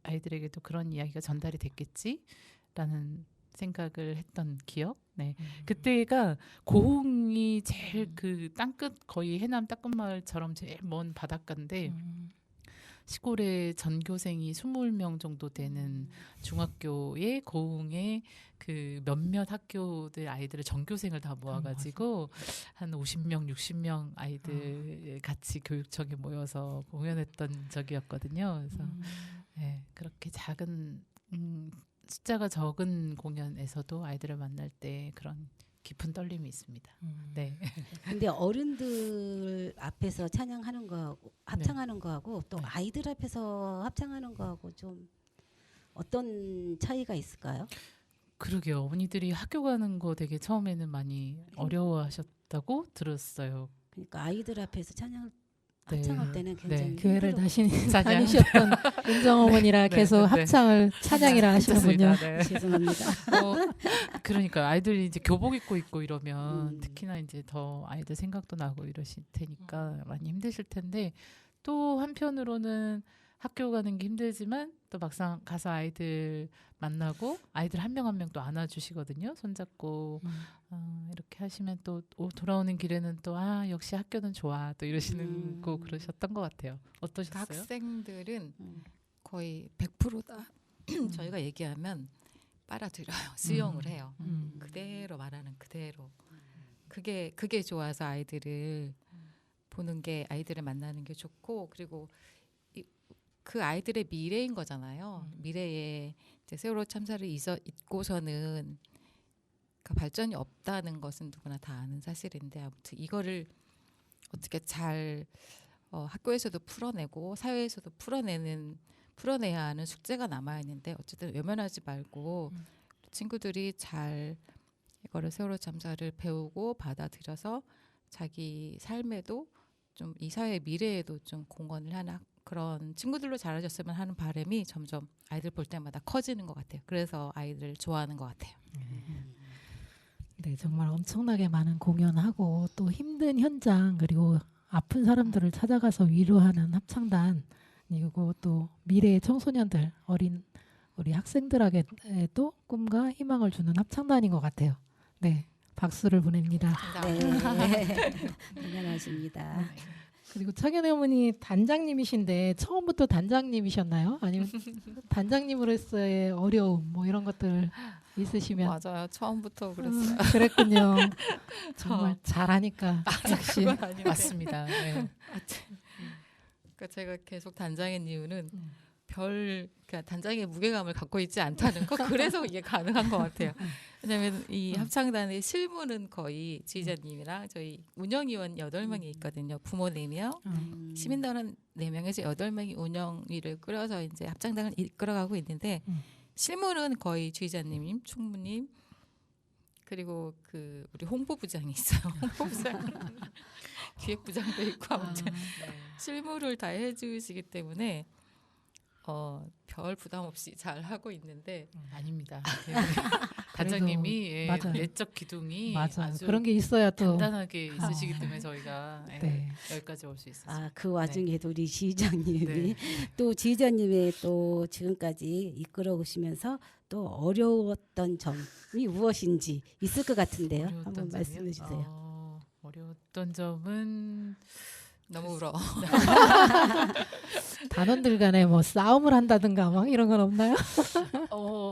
아이들에게도 그런 이야기가 전달이 됐겠지라는 생각을 했던 기억. 네, 그때가 고흥이 제일 그 땅끝 거의 해남 땅끝마을처럼 제일 먼 바닷가인데 시골에 전교생이 20명 정도 되는 중학교에 고흥에 그 몇몇 학교들 아이들을 전교생을 다 모아가지고 한 50명, 60명 아이들 같이 교육청에 모여서 공연했던 적이었거든요. 그래서 네, 그렇게 작은 숫자가 적은 공연에서도 아이들을 만날 때 그런 깊은 떨림이 있습니다. 네. 근데 어른들 앞에서 찬양하는 거하고 합창하는 거하고 또 네. 아이들 앞에서 합창하는 거하고 좀 어떤 차이가 있을까요? 그러게요. 어머니들이 학교 가는 거 되게 처음에는 많이 어려워하셨다고 들었어요. 그러니까 아이들 앞에서 네. 합창할 때는 굉장히 교회를 힘들어. 다니셨던 은정어머니라 계속 합창을 찬양이라 하시는군요. 네. 죄송합니다. 그러니까 아이들이 이제 교복 입고 있고 이러면 음. 특히나 이제 더 아이들 생각도 나고 이러실 테니까 많이 힘드실 텐데 또 한편으로는 학교 가는 게 힘들지만 또 막상 가서 아이들 만나고 아이들 한 명 한 명 또 안아주시거든요. 손잡고 이렇게 하시면 또 돌아오는 길에는 또 역시 학교는 좋아 또 이러시는 거 그러셨던 것 같아요. 어떠셨어요? 학생들은 거의 100%다 저희가 얘기하면 빨아들여요. 수용을 해요. 그대로 말하는 그대로. 그게 좋아서 아이들을 보는 게 아이들을 만나는 게 좋고 그리고 그 아이들의 미래인 거잖아요. 미래에 이제 세월호 참사를 잊고서는 그 발전이 없다는 것은 누구나 다 아는 사실인데 아무튼 이거를 어떻게 잘 학교에서도 풀어내고 사회에서도 풀어내는 풀어내야 하는 숙제가 남아 있는데 어쨌든 외면하지 말고 친구들이 잘 이거를 세월호 참사를 배우고 받아들여서 자기 삶에도 좀 이 사회의 미래에도 좀 공헌을 하는 그런 친구들로 자라졌으면 하는 바람이 점점 아이들 볼 때마다 커지는 것 같아요. 그래서 아이들 좋아하는 것 같아요. 네, 정말 엄청나게 많은 공연하고 또 힘든 현장 그리고 아픈 사람들을 찾아가서 위로하는 합창단 그리고 또 미래의 청소년들 어린 우리 학생들에게도 꿈과 희망을 주는 합창단인 것 같아요. 네, 박수를 보냅니다. 네. 대단하십니다. 그리고 차견의 어머니 단장님이신데 처음부터 단장님이셨나요? 아니면 단장님으로서의 어려움 뭐 이런 것들 있으시면 맞아요. 처음부터 그랬어요. 그랬군요. 정말 잘하니까 역시 그건 아닌데. 맞습니다. 네. 그러니까 제가 계속 단장인 이유는 그러니까 단장의 무게감을 갖고 있지 않다는 거. 그래서 이게 가능한 것 같아요. 왜냐하면 이 합창단의 실무는 거의 지휘자님이랑 저희 운영위원 8명이 있거든요. 부모님이요. 시민단원 4명에서 8명이 운영위를 꾸려서 이제 합창단을 이끌어가고 있는데 실무는 거의 지휘자님, 총무님 그리고 그 우리 홍보부장이 있어요. 홍보부장, 기획부장도 있고 아무튼 실무를 다 해주시기 때문에 별 부담 없이 잘 하고 있는데 아닙니다. 단장님이 예, 맞아요. 내적 기둥이 맞아 아주 그런 게 있어야 또 단단하게 있으시기 때문에 저희가 예, 네. 여기까지 올 수 있었어요. 아, 그 와중에도 우리 지휘자님이 네. 또 지휘자님의 또 지금까지 이끌어 오시면서 또 어려웠던 점이 무엇인지 있을 것 같은데요. 한번 점이요? 말씀해 주세요. 어려웠던 점은 너무 울어. 단원들 간에 뭐 싸움을 한다든가 막 이런 건 없나요?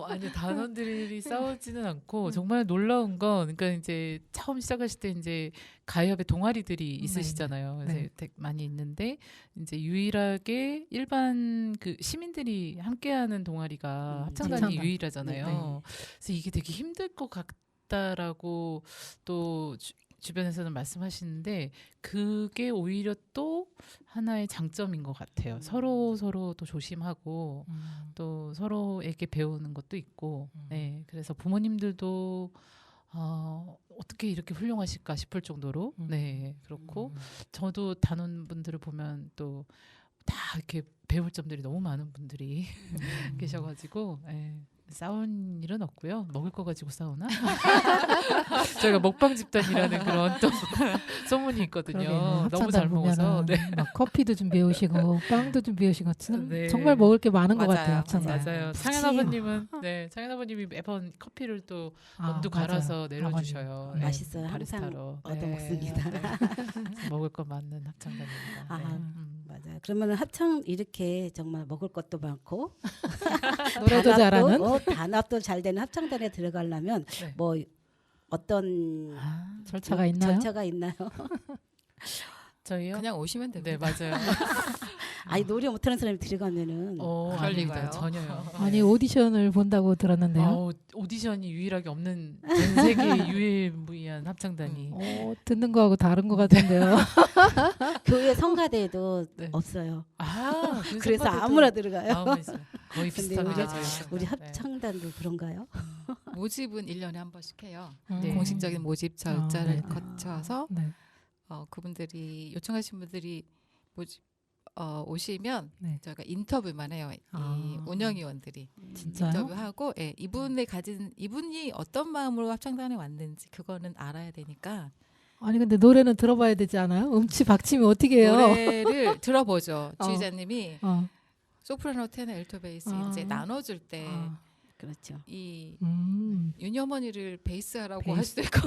아니 단원들이 싸우지는 않고 정말 놀라운 건 그러니까 이제 처음 시작하실 때 이제 가요협의 동아리들이 있으시잖아요. 그래서 네. 되게 많이 있는데 이제 유일하게 일반 그 시민들이 함께하는 동아리가 합창단이 합창단. 유일하잖아요. 네. 그래서 이게 되게 힘들 것 같다라고 또 주변에서는 말씀하시는데 그게 오히려 또 하나의 장점인 것 같아요. 서로 또 조심하고 또 서로에게 배우는 것도 있고, 네. 그래서 부모님들도 어떻게 이렇게 훌륭하실까 싶을 정도로, 네, 그렇고 저도 단원분들을 보면 또 다 이렇게 배울 점들이 너무 많은 분들이 계셔가지고, 네. 싸운 일은 없고요. 먹을 거 가지고 싸우나? 저희가 먹방 집단이라는 그런 또 소문이 있거든요. 그러게요. 너무 잘 합창단 먹어서. 보면은 네. 막 커피도 준비해 오시고 빵도 준비해 오시고 네. 정말 먹을 게 많은 것 맞아요. 같아요. 합창단. 맞아요. 창현 아버님은 창현 아버님이 매번 커피를 또 원두 맞아요. 갈아서 내려주셔요. 네. 맛있어요. 항상 바리스타로. 얻어먹습니다. 네. 먹을 거 많는 합창단입니다. 아, 네. 맞아요. 그러면 합창 이렇게 정말 먹을 것도 많고 노래도 잘하는 단합도 잘 되는 합창단에 들어가려면 네. 뭐 어떤 절차가 있나요? 절차가 있나요? 저희요? 그냥 오시면 됩니다. 네 맞아요. 아니 노래 못하는 사람이 들어가면은 그럴 아닙니다. 리가요. 전혀요. 아니 오디션을 본다고 들었는데요. 오디션이 유일하게 없는 전 세계 유일무이한 합창단이 듣는 거하고 다른 것 같은데요. 교회 성가대에도 네. 없어요. 그래서 그래서 아무나 들어가요. 거의 비슷합니다. 우리- 저희 우리 합창단. 합창단도 그런가요? 모집은 1년에 한 번씩 해요. 네. 공식적인 모집 절차를 네. 거쳐서 네. 그분들이 요청하신 분들이 모집 오시면 네. 저희가 인터뷰만 해요. 이 운영위원들이 진짜요? 인터뷰하고 이분이 어떤 마음으로 합창단에 왔는지 그거는 알아야 되니까 아니 근데 노래는 들어봐야 되지 않아요? 음치 박치면 어떻게 해요? 노래를 들어보죠. 어. 지휘자님이 어. 소프라노, 테너, 엘토, 베이스 이제 나눠줄 때 그렇죠. 이 음. 윤희 어머니를 베이스 하라고 베이스. 할 수도 있고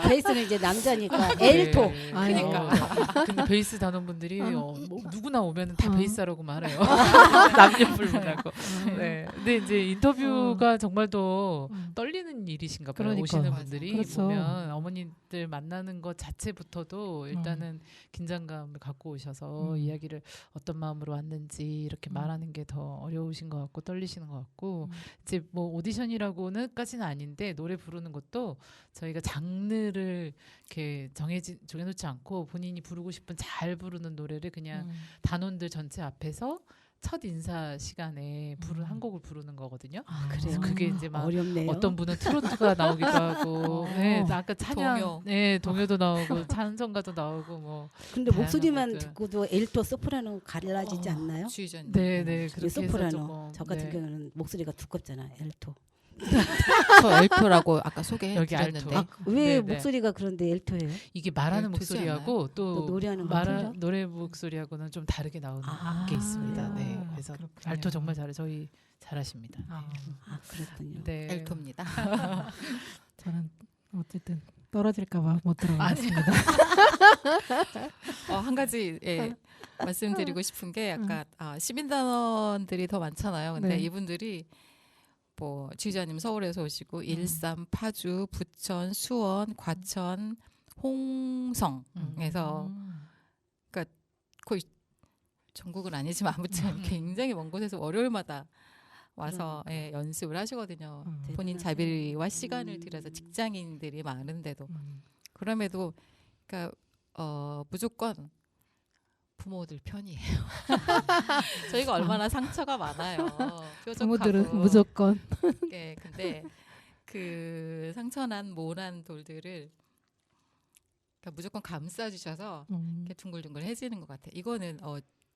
베이스는 이제 남자니까 엘토. 네. 그러니까. 근데 베이스 단원분들이 뭐 누구나 오면 다 베이스라고 말해요. 남녀 불문하고. 네. 근데 이제 인터뷰가 정말 더 떨리는 일이신가 봐요. 그러니까. 오시는 맞아. 분들이 그렇죠. 보면 어머니들 만나는 것 자체부터도 일단은 긴장감을 갖고 오셔서 이야기를 어떤 마음으로 왔는지 이렇게 말하는 게 더 어려우신 것 같고 떨리시는 것 같고 이제 뭐 오디션이라고는까지는 아닌데 노래 부르는 것도 저희가 장르를 이렇게 정해놓지 않고 본인이 부르고 싶은 잘 부르는 노래를 그냥 단원들 전체 앞에서 첫 인사 시간에 한 곡을 부르는 거거든요. 아, 그래서 그래요? 그게 이제 막 어렵네요. 어떤 분은 트로트가 나오기도 하고, 네, 아까 찬양, 동요. 네, 동요도 나오고 찬송가도 나오고 뭐, 근데 다양한 목소리만 것들. 듣고도 엘토, 소프라노 갈라지지 않나요? 주의자님. 네, 네, 그렇게 해서 소프라노. 조금, 저 같은 네. 경우는 목소리가 두껍잖아. 엘토. 저 엘토라고 아까 소개해 여기 드렸는데 알토. 왜 네네. 목소리가 그런데 엘토예요? 이게 말하는 열두지 목소리하고 또 또 노래하는 거 틀려? 노래 목소리하고는 좀 다르게 나오는 아, 게 있습니다. 네, 아, 그래서 그렇군요. 알토 정말 저희 잘하십니다. 아, 아, 그렇군요. 네. 엘토입니다. 저는 어쨌든 떨어질까봐 못 들어갔습니다. 한 가지 말씀드리고 싶은 게 약간 시민단원들이 더 많잖아요. 근데 네. 이분들이 뭐 지휘자님 서울에서 오시고 일산, 파주, 부천, 수원, 과천, 홍성에서 거의 전국은 아니지만 아무튼 굉장히 먼 곳에서 월요일마다 와서 연습을 하시거든요. 본인 자비와 시간을 들여서 직장인들이 많은데도 그럼에도 그러니까 무조건 부모들 편이에요. 저희가 얼마나 상처가 많아요. 부모들은 뾰족하고. 무조건 네, 근데 그 상처난 모난 돌들을 그러니까 무조건 감싸주셔서 이렇게 둥글둥글해지는 것 같아요. 이거는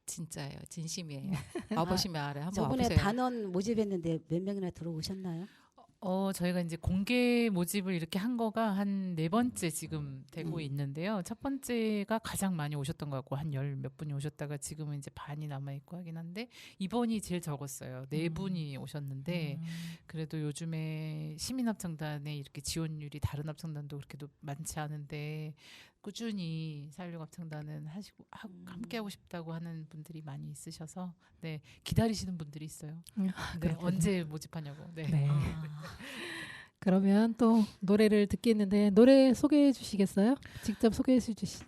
진짜예요, 진심이에요. 와보시면 알아요. 한번 저번에 와보세요. 단원 모집했는데 몇 명이나 들어오셨나요? 저희가 이제 공개 모집을 이렇게 한 거가 한 4번째 지금 되고 있는데요. 첫 번째가 가장 많이 오셨던 것 같고 한 10몇 분이 오셨다가 지금은 이제 반이 남아있고 하긴 한데 이번이 제일 적었어요. 4분이 오셨는데 그래도 요즘에 시민합창단에 이렇게 지원율이 다른 합창단도 그렇게도 많지 않은데 꾸준히 4.16 합창단은 함께 하고 싶다고 하는 분들이 많이 있으셔서 네, 기다리시는 분들이 있어요. 네, 그렇군요. 언제 모집하냐고. 네. 네. 그러면 또 노래를 듣겠는데 노래 소개해 주시겠어요? 직접 소개해 주시.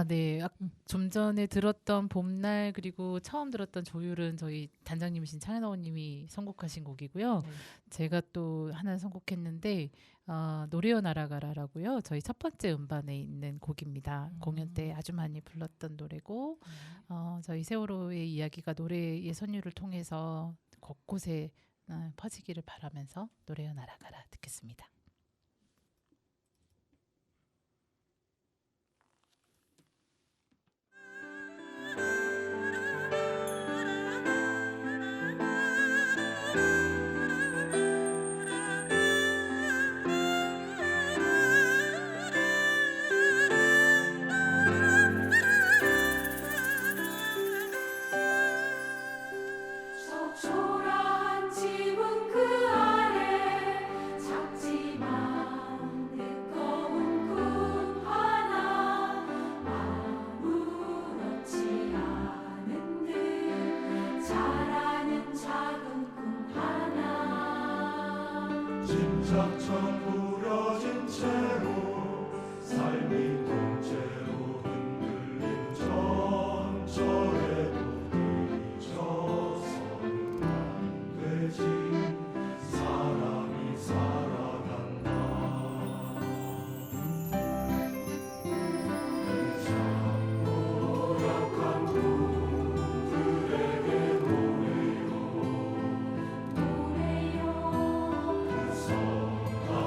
네. 좀 전에 들었던 봄날 그리고 처음 들었던 조율은 저희 단장님이신 찬현어님이 선곡하신 곡이고요. 제가 또 하나 선곡했는데 노래여 날아가라라고요. 저희 첫 번째 음반에 있는 곡입니다. 공연 때 아주 많이 불렀던 노래고 저희 세월호의 이야기가 노래의 선율을 통해서 곳곳에 퍼지기를 바라면서 노래여 날아가라 듣겠습니다. 초라한 지붕 그 아래 작지만 뜨거운 꿈 하나 아무렇지 않은 듯 자라는 작은 꿈 하나 짐작처럼 우려진 채로 삶이 통째로 흔들린 전철에도 잊어서는 안 되지 사람이 살아간다 작고 약한 분들에게 노래요 노래요 그 선한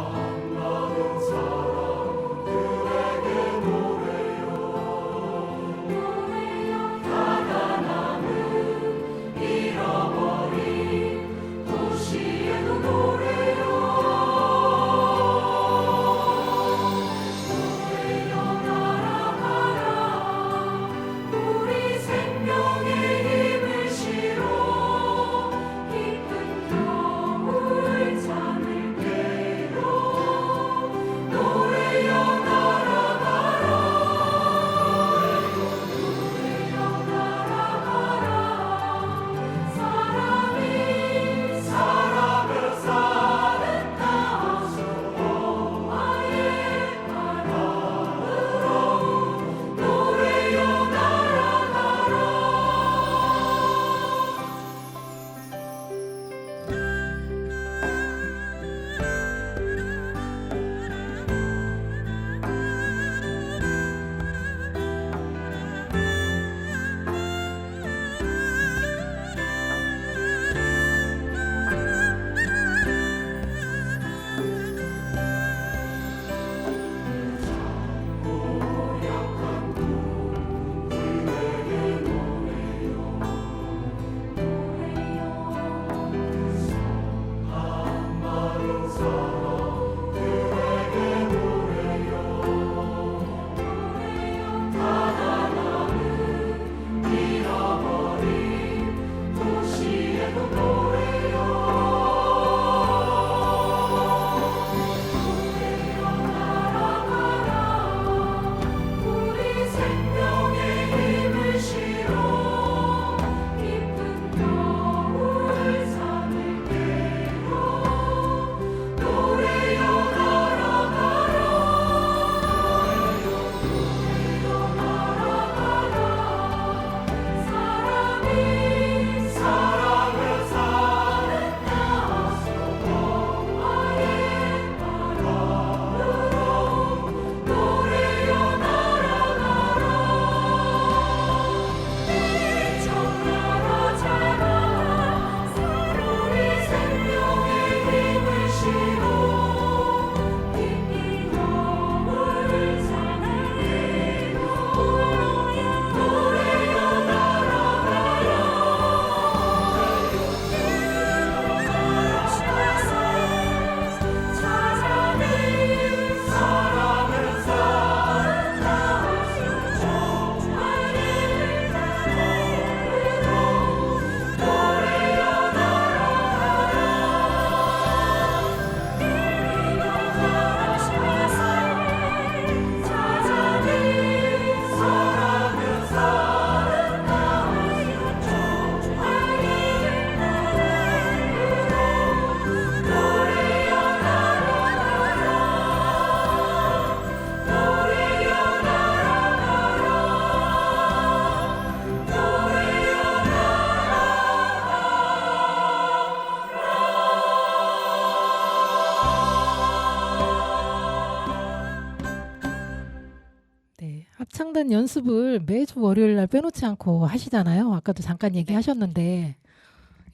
합창단 연습을 매주 월요일 날 빼놓지 않고 하시잖아요. 아까도 잠깐 얘기하셨는데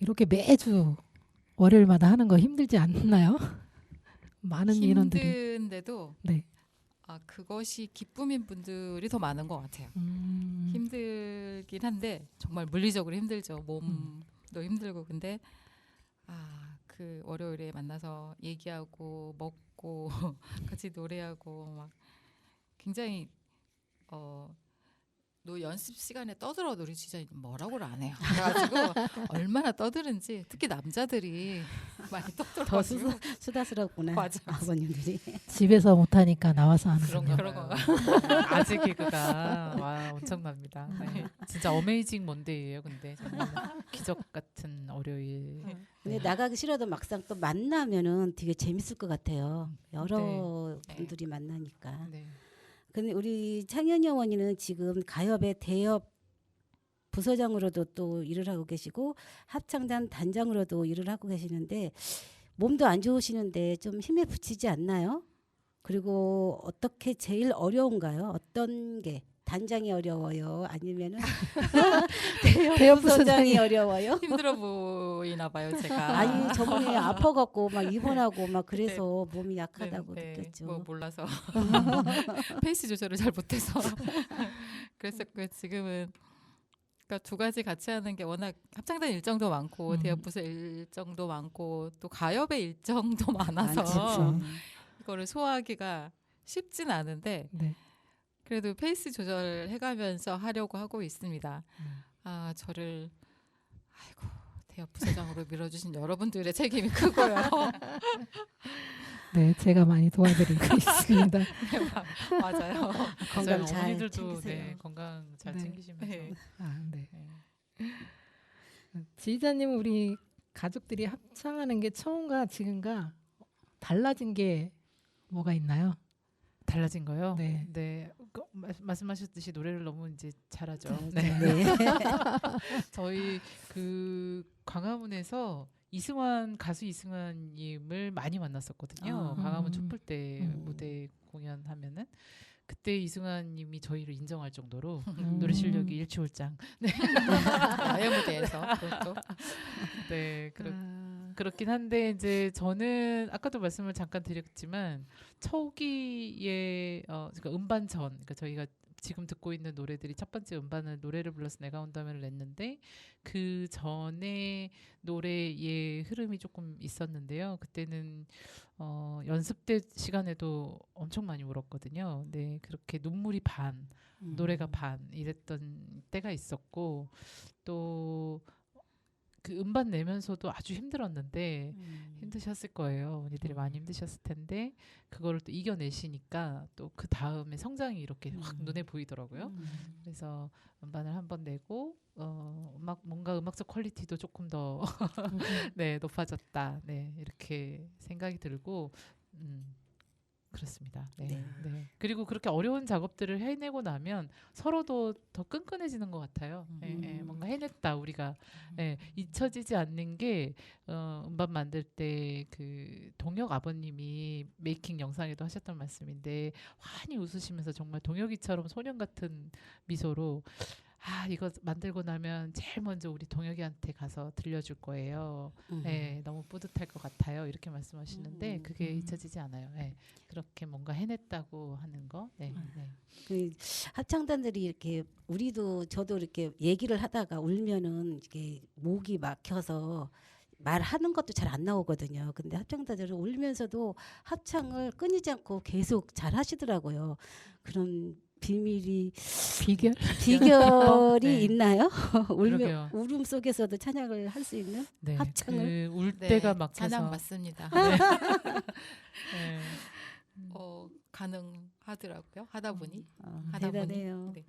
이렇게 매주 월요일마다 하는 거 힘들지 않나요? 많은 인원들이. 힘든데도 네. 그것이 기쁨인 분들이 더 많은 것 같아요. 힘들긴 한데 정말 물리적으로 힘들죠. 몸도 힘들고. 근데 그 월요일에 만나서 얘기하고 먹고 같이 노래하고 막 굉장히 너 연습 시간에 떠들어도 우리 진짜 뭐라고를 안 해요. 그래가지고 얼마나 떠드는지 특히 남자들이 많이 더 떠들어가지고 수다스럽구나. 맞아. 아버님들이. 집에서 못하니까 나와서 하는 그런 거요. 그런 거. 아재 개그가 와 엄청납니다. 네. 진짜 어메이징 먼데이예요. 근데 정말 기적 같은 월요일. 근데 나가기 싫어도 막상 또 만나면은 되게 재밌을 것 같아요. 여러 네. 분들이 만나니까. 네. 근데 우리 창현이 어머니는 지금 가협의 대협 부서장으로도 또 일을 하고 계시고 합창단 단장으로도 일을 하고 계시는데 몸도 안 좋으시는데 좀 힘에 부치지 않나요? 그리고 어떻게 제일 어려운가요? 어떤 게 단장이 어려워요? 아니면은 대협 부서장이 어려워요? 힘들어 보이나 봐요, 제가. 아니 저번에 아파갖고 막 입원하고 막 그래서 몸이 약하다고 네, 느꼈죠. 뭐 몰라서 페이스 조절을 잘 못해서 그랬었고요. 지금은 그러니까 두 가지 같이 하는 게 워낙 합창단 일정도 많고 대협부서 일정도 많고 또 가협의 일정도 많아서 많지. 이거를 소화하기가 쉽진 않은데 네. 그래도 페이스 조절해가면서 하려고 하고 있습니다. 저를 대협 부서장으로 밀어주신 여러분들의 책임이 크고요. 네, 제가 많이 도와드리고 있습니다. 맞아요. 건강 맞아요. 잘 어머니들도 챙기세요. 네, 건강 잘 네. 챙기시면서. 네. 네. 네. 지휘자님, 우리 가족들이 합창하는 게 처음과 지금과 달라진 게 뭐가 있나요? 달라진 거요? 네. 말씀하셨듯이 노래를 너무 이제 잘하죠. 네. 저희 그 광화문에서 가수 이승환님을 많이 만났었거든요. 광화문 촛불 때 무대 공연하면은 그때 이승환님이 저희를 인정할 정도로 노래 실력이 일취월장. 야외 무대에서 그것도 네, 그렇긴 한데 이제 저는 아까도 말씀을 잠깐 드렸지만 초기에 그러니까 음반 전, 그러니까 저희가 지금 듣고 있는 노래들이 첫 번째 음반을 노래를 불러서 내가 온다면을 냈는데 그 전에 노래의 흐름이 조금 있었는데요. 그때는 연습 때 시간에도 엄청 많이 울었거든요. 네, 그렇게 눈물이 반, 노래가 반 이랬던 때가 있었고 또 그 음반 내면서도 아주 힘들었는데 힘드셨을 거예요. 어머니들이 많이 힘드셨을 텐데 그거를 또 이겨내시니까 또 그 다음에 성장이 이렇게 확 눈에 보이더라고요. 그래서 음반을 한번 내고 뭔가 음악적 퀄리티도 조금 더 네, 높아졌다. 네, 이렇게 생각이 들고 그렇습니다. 네. 네. 네. 그리고 그렇게 어려운 작업들을 해내고 나면 서로도 더 끈끈해지는 것 같아요. 뭔가 해냈다 우리가. 잊혀지지 않는 게 음반 만들 때 그 동혁 아버님이 메이킹 영상에도 하셨던 말씀인데 환히 웃으시면서 정말 동혁이처럼 소년 같은 미소로 이거 만들고 나면 제일 먼저 우리 동혁이한테 가서 들려줄 거예요. 네, 너무 뿌듯할 것 같아요. 이렇게 말씀하시는데 그게 잊혀지지 않아요. 네, 그렇게 뭔가 해냈다고 하는 거. 네, 네. 그 합창단들이 이렇게 저도 이렇게 얘기를 하다가 울면은 이게 목이 막혀서 말하는 것도 잘 안 나오거든요. 근데 합창단들은 울면서도 합창을 끊이지 않고 계속 잘 하시더라고요. 그런 비결이 네. 있나요? 그러게요. 울음 속에서도 찬양을 할 수 있는 네, 합창을 울 네, 때가 막혀서 찬양 맞습니다. 네. 가능하더라고요. 하다 보니 대단해요. 네.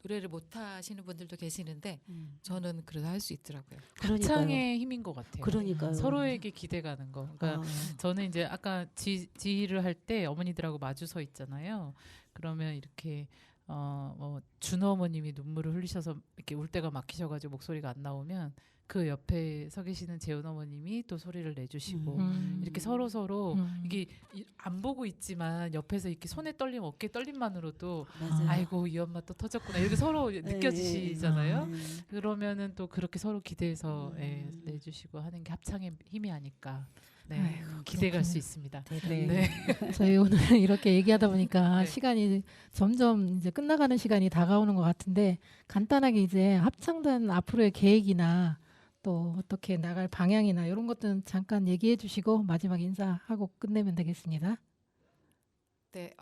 노래를 못 하시는 분들도 계시는데 저는 그래도 할 수 있더라고요. 합창의 힘인 것 같아요. 그러니까요. 서로에게 기대 가는 거. 그러니까 저는 이제 아까 지휘를 할 때 어머니들하고 마주 서 있잖아요. 그러면 이렇게 준호 어머님이 눈물을 흘리셔서 이렇게 울 때가 막히셔가지고 목소리가 안 나오면 그 옆에 서 계시는 재훈 어머님이 또 소리를 내주시고 이렇게 서로 이게 안 보고 있지만 옆에서 이렇게 손에 떨림, 어깨 떨림만으로도 맞아요. 아이고 이 엄마 또 터졌구나 이렇게 서로 느껴지시잖아요. 그러면은 또 그렇게 서로 기대해서 내주시고 하는 게 합창의 힘이 아닐까. 네, 아이고, 기대갈 수 그렇군요. 있습니다. 네. 네. 저희 오늘 이렇게 얘기하다 보니까 네. 시간이 점점 이제 끝나가는 시간이 다가오는 것 같은데 간단하게 이제 합창단 앞으로의 계획이나 또 어떻게 나갈 방향이나 이런 것들은 잠깐 얘기해 주시고 마지막 인사하고 끝내면 되겠습니다. 네,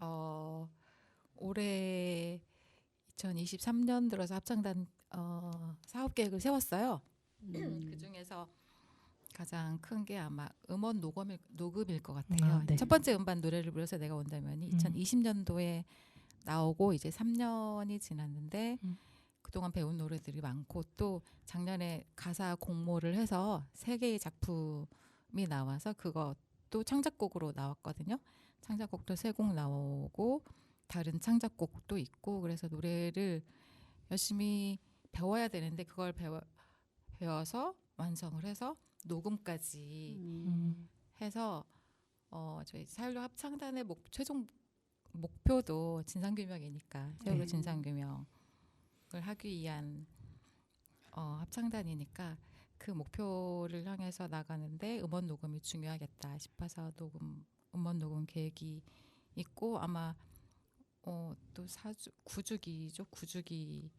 올해 2023년 들어서 합창단 사업 계획을 세웠어요. 그 중에서 가장 큰 게 아마 음원 녹음일 것 같아요. 네. 첫 번째 음반 노래를 불러서 내가 온다면이 2020년도에 나오고 이제 3년이 지났는데 그동안 배운 노래들이 많고 또 작년에 가사 공모를 해서 3개의 작품이 나와서 그것도 창작곡으로 나왔거든요. 창작곡도 3곡 나오고 다른 창작곡도 있고 그래서 노래를 열심히 배워야 되는데 그걸 배워서 완성을 해서 녹음까지 해서 저희 사율로 합창단의 최종 목표도 진상규명이니까 세월호 진상규명을 하기 위한 합창단이니까 그 목표를 향해서 나가는데 음원 녹음이 중요하겠다 싶어서 음원 녹음 계획이 있고 아마 또 9주기죠. 9주기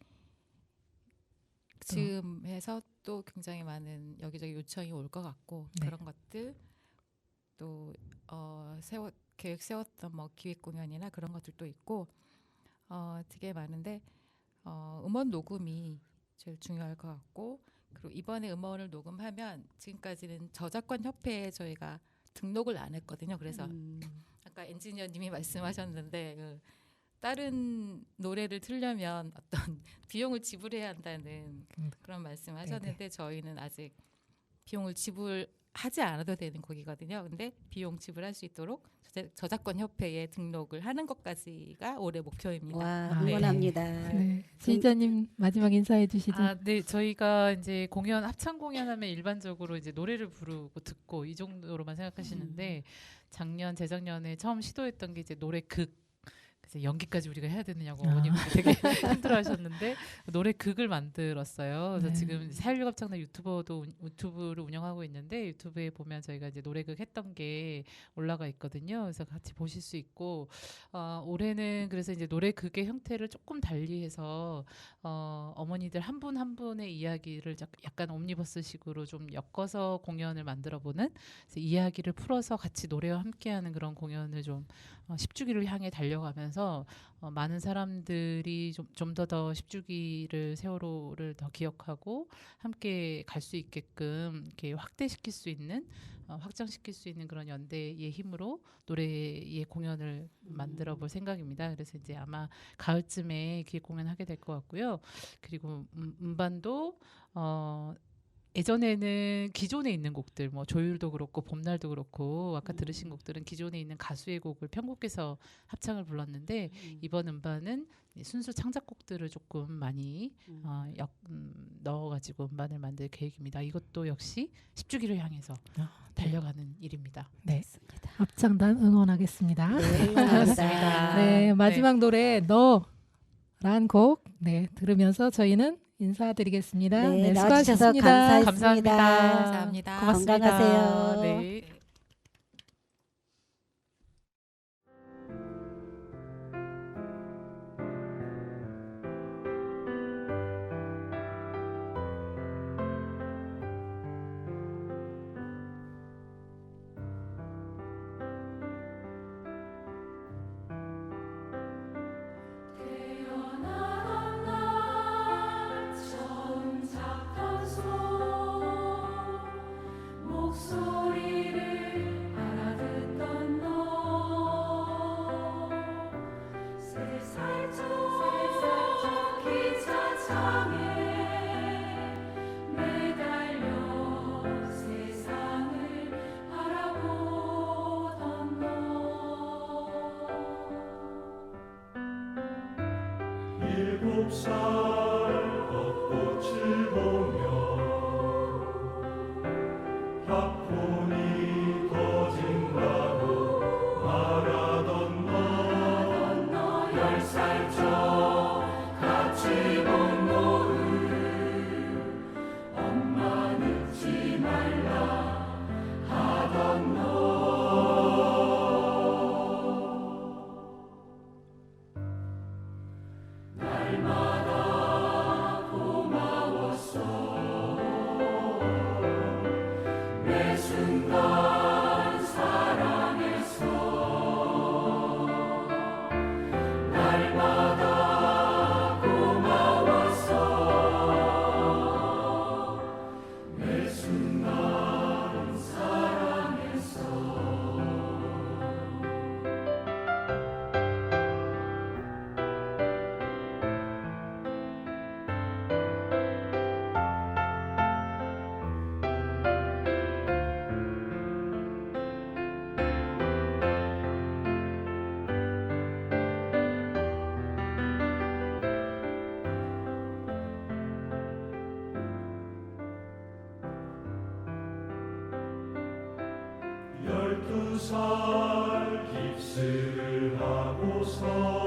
즈음해서 또 굉장히 많은 여기저기 요청이 올 것 같고 네. 그런 것들 또 계획 세웠던 뭐 기획 공연이나 그런 것들도 있고 되게 많은데 음원 녹음이 제일 중요할 것 같고 그리고 이번에 음원을 녹음하면 지금까지는 저작권 협회에 저희가 등록을 안 했거든요. 그래서 아까 엔지니어님이 말씀하셨는데 다른 노래를 틀려면 어떤 비용을 지불해야 한다는 그런 말씀하셨는데 저희는 아직 비용을 지불하지 않아도 되는 곡이거든요. 근데 비용 지불할 수 있도록 저작권 협회에 등록을 하는 것까지가 올해 목표입니다. 와, 응원합니다. 네. 지휘자님 마지막 인사해 주시죠. 네, 저희가 이제 합창 공연하면 일반적으로 이제 노래를 부르고 듣고 이 정도로만 생각하시는데 작년, 재작년에 처음 시도했던 게 이제 노래극. 그래서 연기까지 우리가 해야 되느냐고 어머님들이 되게 힘들어하셨는데 노래극을 만들었어요. 그래서 지금 사율 합창단 유튜브를 운영하고 있는데 유튜브에 보면 저희가 이제 노래극 했던 게 올라가 있거든요. 그래서 같이 보실 수 있고 올해는 그래서 이제 노래극의 형태를 조금 달리해서 어머니들 한 분 한 분의 이야기를 약간 옴니버스식으로 좀 엮어서 공연을 만들어보는 그래서 이야기를 풀어서 같이 노래와 함께하는 그런 공연을 좀 10주기를 향해 달려가면서 많은 사람들이 좀 더 10주기를 세월호를 더 기억하고 함께 갈 수 있게끔 이렇게 확대시킬 수 있는 확장시킬 수 있는 그런 연대의 힘으로 노래의 공연을 만들어 볼 생각입니다. 그래서 이제 아마 가을쯤에 기획 공연하게 될 것 같고요. 그리고 음반도 예전에는 기존에 있는 곡들, 뭐 조율도 그렇고 봄날도 그렇고 아까 들으신 곡들은 기존에 있는 가수의 곡을 편곡해서 합창을 불렀는데 이번 음반은 순수 창작곡들을 조금 많이 넣어가지고 음반을 만들 계획입니다. 이것도 역시 10주기를 향해서 달려가는 일입니다. 네, 합창단 응원하겠습니다. 네, 응원합니다. 네, 마지막 노래 너란 곡 들으면서 저희는 인사드리겠습니다. 네, 나와주셔서 수고하셨습니다. 감사했습니다. 감사합니다. 고맙습니다. 건강하세요. 네. 태어난 날 처음 잡던 손 목소리를 알아듣던 너 세상 저 기차장에 매달려 세상을 바라보던 너 7살 벚꽃을 보며 가포니 거짓말로 말하던 너 10살 저 같이 본 노을 엄마 늦지 말라 하던 너 날마다 고마웠어 매 순간 사랑했어 날마다 고마웠어 매 순간 사랑했어 열두 살 깁스를 하고서